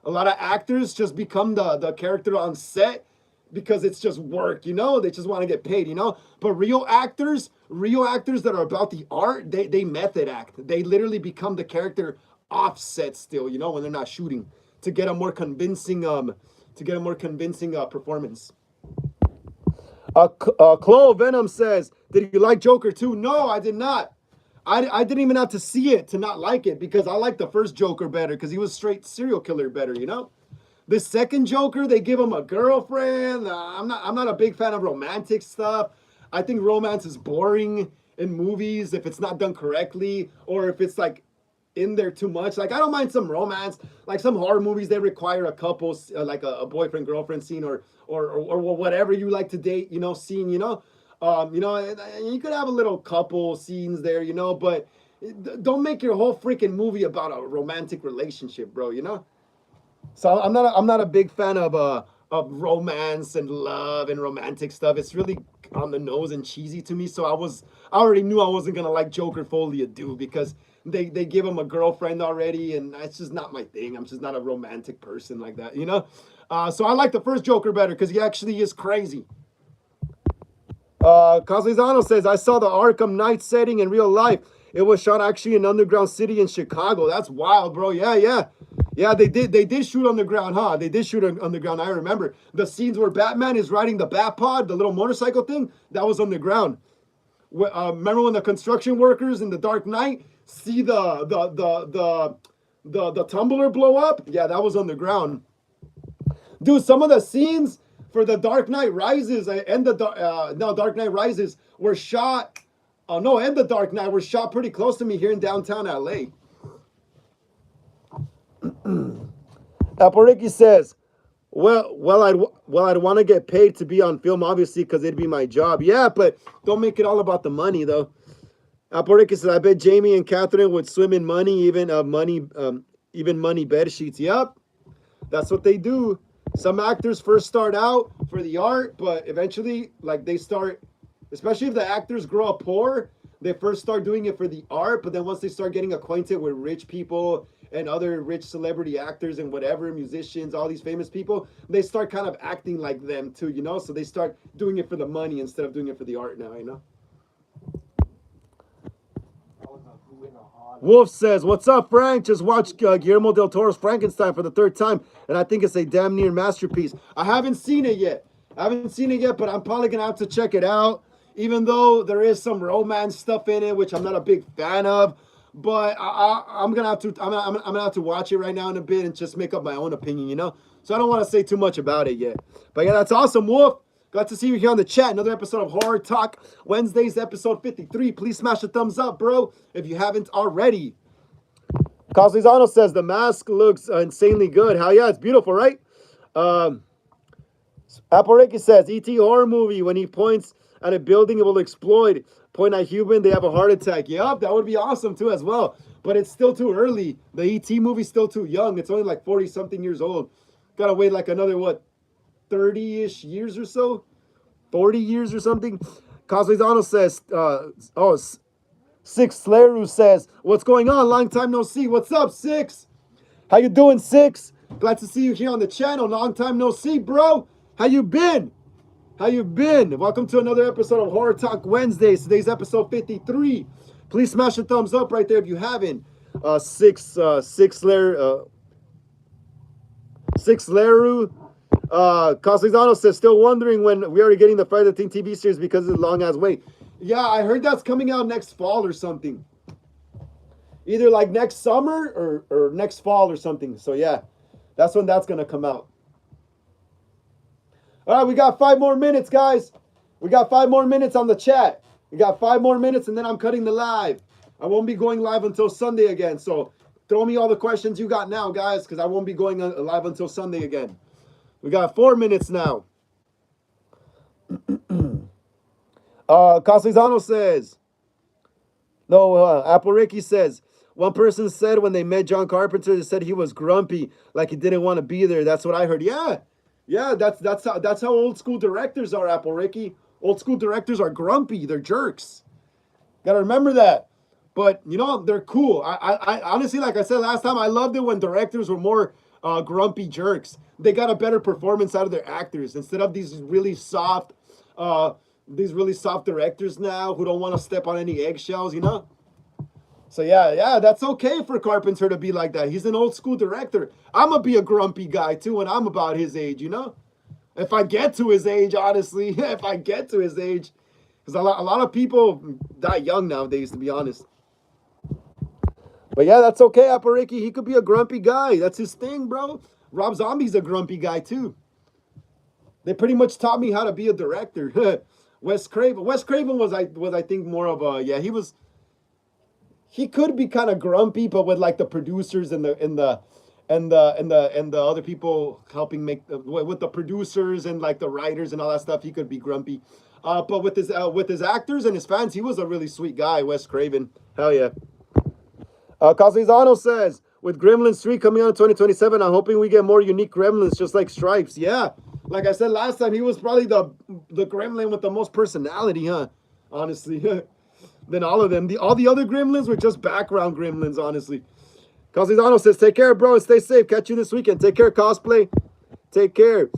A lot of actors just become the character on set because it's just work, you know? They just want to get paid, you know? But real actors real actors that are about the art, they method act. They literally become the character offset still, you know, when they're not shooting to get a more convincing performance. Chloe Venom says, did you like Joker 2? No, I did not. I didn't even have to see it to not like it because I like the first Joker better because he was straight serial killer better, you know? The second Joker, they give him a girlfriend. I'm not a big fan of romantic stuff. I think romance is boring in movies if it's not done correctly or if it's like in there too much. Like I don't mind some romance. Like some horror movies, they require a couple, like a boyfriend girlfriend scene or whatever you like to date, you know, scene, you know. You could have a little couple scenes there, you know, but don't make your whole freaking movie about a romantic relationship, bro, you know? So I'm not a big fan of romance and love and romantic stuff. It's really on the nose and cheesy to me. So I already knew I wasn't gonna like Joker Folie Ado because they give him a girlfriend already, and that's just not my thing. I'm just not a romantic person like that, you know. So I like the first Joker better because he actually is crazy. Caslizano says, I saw the Arkham Knight setting in real life. It was shot actually in underground city in Chicago. That's wild, bro. Yeah, they did shoot underground, huh? They did shoot underground. I remember the scenes where Batman is riding the Batpod, the little motorcycle thing. That was underground. Remember when the construction workers in the Dark Knight see the tumbler blow up? Yeah, that was underground. Dude, some of the scenes for the Dark Knight Rises and Dark Knight Rises were shot. And the Dark Knight were shot pretty close to me here in downtown LA. Apple Ricky says, I'd want to get paid to be on film, obviously, because it'd be my job. Yeah, but don't make it all about the money, though. Apple Ricky says, I bet Jamie and Catherine would swim in money, even money bed sheets. Yep, that's what they do. Some actors first start out for the art, but eventually, like they start, especially if the actors grow up poor, they first start doing it for the art, but then once they start getting acquainted with rich people and other rich celebrity actors and whatever, musicians, all these famous people, they start kind of acting like them too, you know? So they start doing it for the money instead of doing it for the art now, you know? Wolf says, what's up, Frank? Just watched Guillermo del Toro's Frankenstein for the third time, and I think it's a damn near masterpiece. I haven't seen it yet, but I'm probably going to have to check it out, even though there is some romance stuff in it, which I'm not a big fan of. But I'm gonna have to watch it right now in a bit and just make up my own opinion, you know. So I don't want to say too much about it yet. But yeah, that's awesome, Wolf. Glad to see you here on the chat. Another episode of Horror Talk Wednesdays, episode 53. Please smash the thumbs up, bro, if you haven't already. Caslizano says the mask looks insanely good. Hell yeah, it's beautiful, right? Apareki says E.T. horror movie when he points at a building it will explode. Point at human, they have a heart attack. Yup, that would be awesome too as well. But it's still too early. The E.T. movie's still too young. It's only like 40-something years old. Gotta wait like another, 30-ish years or so? 40 years or something? Caslizano says, Six Sleru says, what's going on? Long time no see. What's up, Six? How you doing, Six? Glad to see you here on the channel. Long time no see, bro. How you been? Welcome to another episode of Horror Talk Wednesdays. Today's episode 53. Please smash a thumbs up right there if you haven't. Six Leru. Caslizano says, still wondering when we are getting the Friday the 13th TV series because of the long ass wait. Yeah, I heard that's coming out next fall or something. Either like next summer or next fall or something. So yeah, that's when that's gonna come out. All right, we got 5 more minutes, guys. We got 5 more minutes on the chat. We got 5 more minutes, and then I'm cutting the live. I won't be going live until Sunday again. So throw me all the questions you got now, guys, because I won't be going live until Sunday again. We got 4 minutes now. Caslizano says, Apple Ricky says, one person said when they met John Carpenter, they said he was grumpy, like he didn't want to be there. That's what I heard. Yeah, that's how old school directors are, Apple Ricky. Old school directors are grumpy. They're jerks. Gotta remember that. But, you know, they're cool. I honestly, like I said last time, I loved it when directors were more grumpy jerks. They got a better performance out of their actors instead of these really soft, these really soft directors now who don't want to step on any eggshells, you know? So yeah, that's okay for Carpenter to be like that. He's an old school director. I'm gonna be a grumpy guy too when I'm about his age, you know? If I get to his age, honestly, if I get to his age, because a lot of people die young nowadays, to be honest. But yeah, that's okay, Apariki. He could be a grumpy guy. That's his thing, bro. Rob Zombie's a grumpy guy too. They pretty much taught me how to be a director. Wes Craven. Wes Craven was I think more of a he could be kind of grumpy, but with like the producers and the other people helping make with the producers and like the writers and all that stuff, he could be grumpy. But with his actors and his fans, he was a really sweet guy, Wes Craven. Hell yeah. Casizano says, with Gremlins 3 coming out in 2027, I'm hoping we get more unique Gremlins, just like Stripes. Yeah, like I said last time, he was probably the Gremlin with the most personality, huh? Honestly, than all of them. All the other Gremlins were just background Gremlins, honestly. Casizano says, take care, bro, and stay safe. Catch you this weekend. Take care, Cosplay. Take care.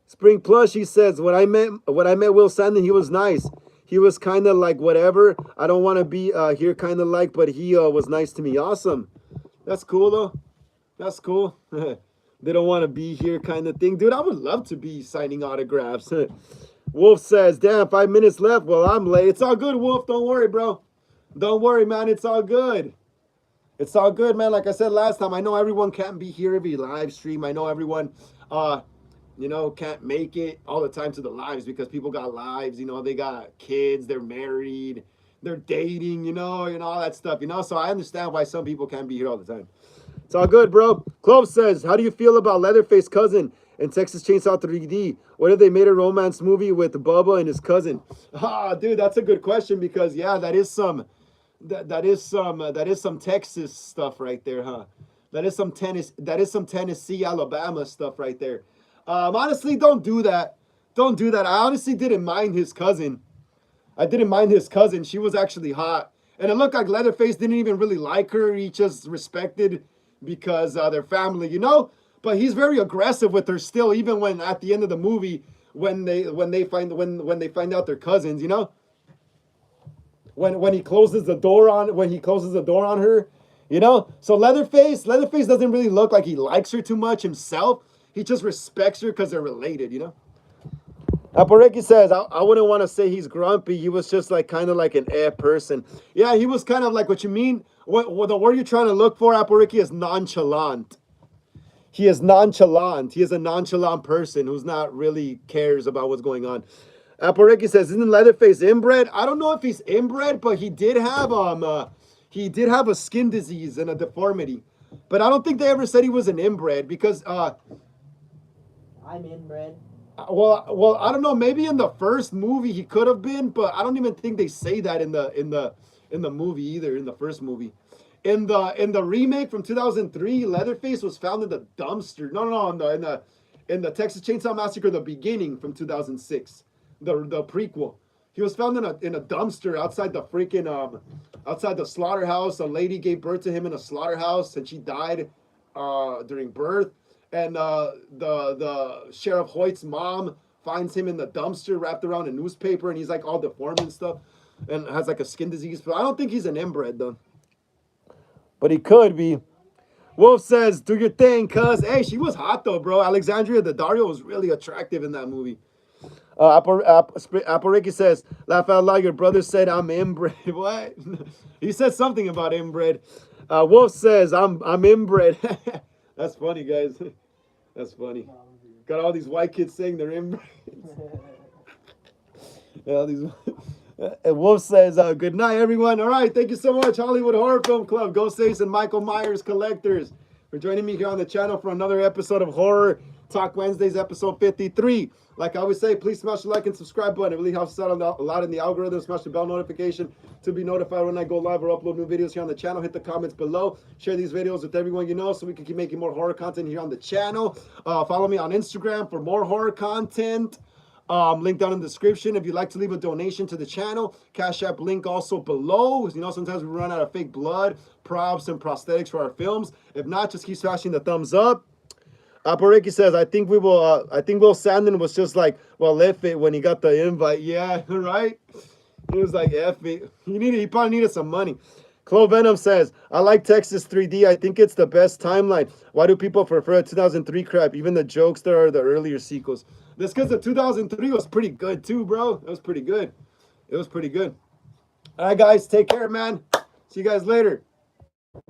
Spring Plush, he says, when I met Will Sandin, he was nice. He was kind of like whatever. I don't want to be here kind of like, but he was nice to me. Awesome. That's cool, though. That's cool. They don't want to be here kind of thing. Dude, I would love to be signing autographs. Wolf says, damn, 5 minutes left. Well, I'm late. It's all good, Wolf. Don't worry, bro. Don't worry, man. It's all good. It's all good, man. Like I said last time, I know everyone can't be here every live stream. I know everyone, can't make it all the time to the lives because people got lives, they got kids, they're married, they're dating, and all that stuff, So I understand why some people can't be here all the time. It's all good, bro. Clove says, how do you feel about Leatherface cousin and Texas Chainsaw 3D? What if they made a romance movie with Bubba and his cousin? Dude, that's a good question because that is some Texas stuff right there, huh? That is some Tennessee, Alabama stuff right there. Honestly, don't do that. Don't do that. I honestly didn't mind his cousin. She was actually hot. And it looked like Leatherface didn't even really like her. He just respected because their family, But he's very aggressive with her still, even when at the end of the movie, when they find out they're cousins, When he closes the door on her, So Leatherface doesn't really look like he likes her too much himself. He just respects her because they're related, Apareki says, I wouldn't want to say he's grumpy. He was just kind of like an person. Yeah, he was kind of like what you mean. What the word you're trying to look for, Apareki, is nonchalant. He is nonchalant. He is a nonchalant person who's not really cares about what's going on. Apareki says, isn't Leatherface inbred? I don't know if he's inbred, but he did have a skin disease and a deformity. But I don't think they ever said he was an inbred because I'm inbred. Well, I don't know. Maybe in the first movie he could have been, but I don't even think they say that in the movie either. In the first movie, in the remake from 2003, Leatherface was found in the dumpster. No, in the Texas Chainsaw Massacre, the beginning from 2006, the prequel. He was found in a dumpster outside the freaking outside the slaughterhouse. A lady gave birth to him in a slaughterhouse, and she died during birth. And the Sheriff Hoyt's mom finds him in the dumpster wrapped around a newspaper, and he's like all deformed and stuff, and has like a skin disease. But I don't think he's an inbred though. But he could be. Wolf says, "Do your thing, cuz." Hey, she was hot though, bro. Alexandria Daddario was really attractive in that movie. Apareki says, laugh out loud. Your brother said I'm inbred. What? He said something about inbred. Wolf says I'm inbred. That's funny, guys. That's funny. Got all these white kids saying they're inbred. All these. And Wolf says, good night, everyone. All right, thank you so much, Hollywood Horror Film Club, Ghostface and Michael Myers Collectors, for joining me here on the channel for another episode of Horror Talk Wednesdays, episode 53. Like I always say, please smash the like and subscribe button. It really helps us out a lot in the algorithm. Smash the bell notification to be notified when I go live or upload new videos here on the channel. Hit the comments below. Share these videos with everyone you know so we can keep making more horror content here on the channel. Follow me on Instagram for more horror content. Link down in the description. If you'd like to leave a donation to the channel, Cash App link also below. Sometimes we run out of fake blood, props, and prosthetics for our films. If not, just keep smashing the thumbs up. Apareki says, I think Will Sandin was just like, well, F it when he got the invite. Yeah, right? He was like, F it. He probably needed some money. Clo Venom says, I like Texas 3D. I think it's the best timeline. Why do people prefer 2003 crap? Even the Jokester or the earlier sequels. That's because the 2003 was pretty good too, bro. It was pretty good. It was pretty good. All right, guys. Take care, man. See you guys later.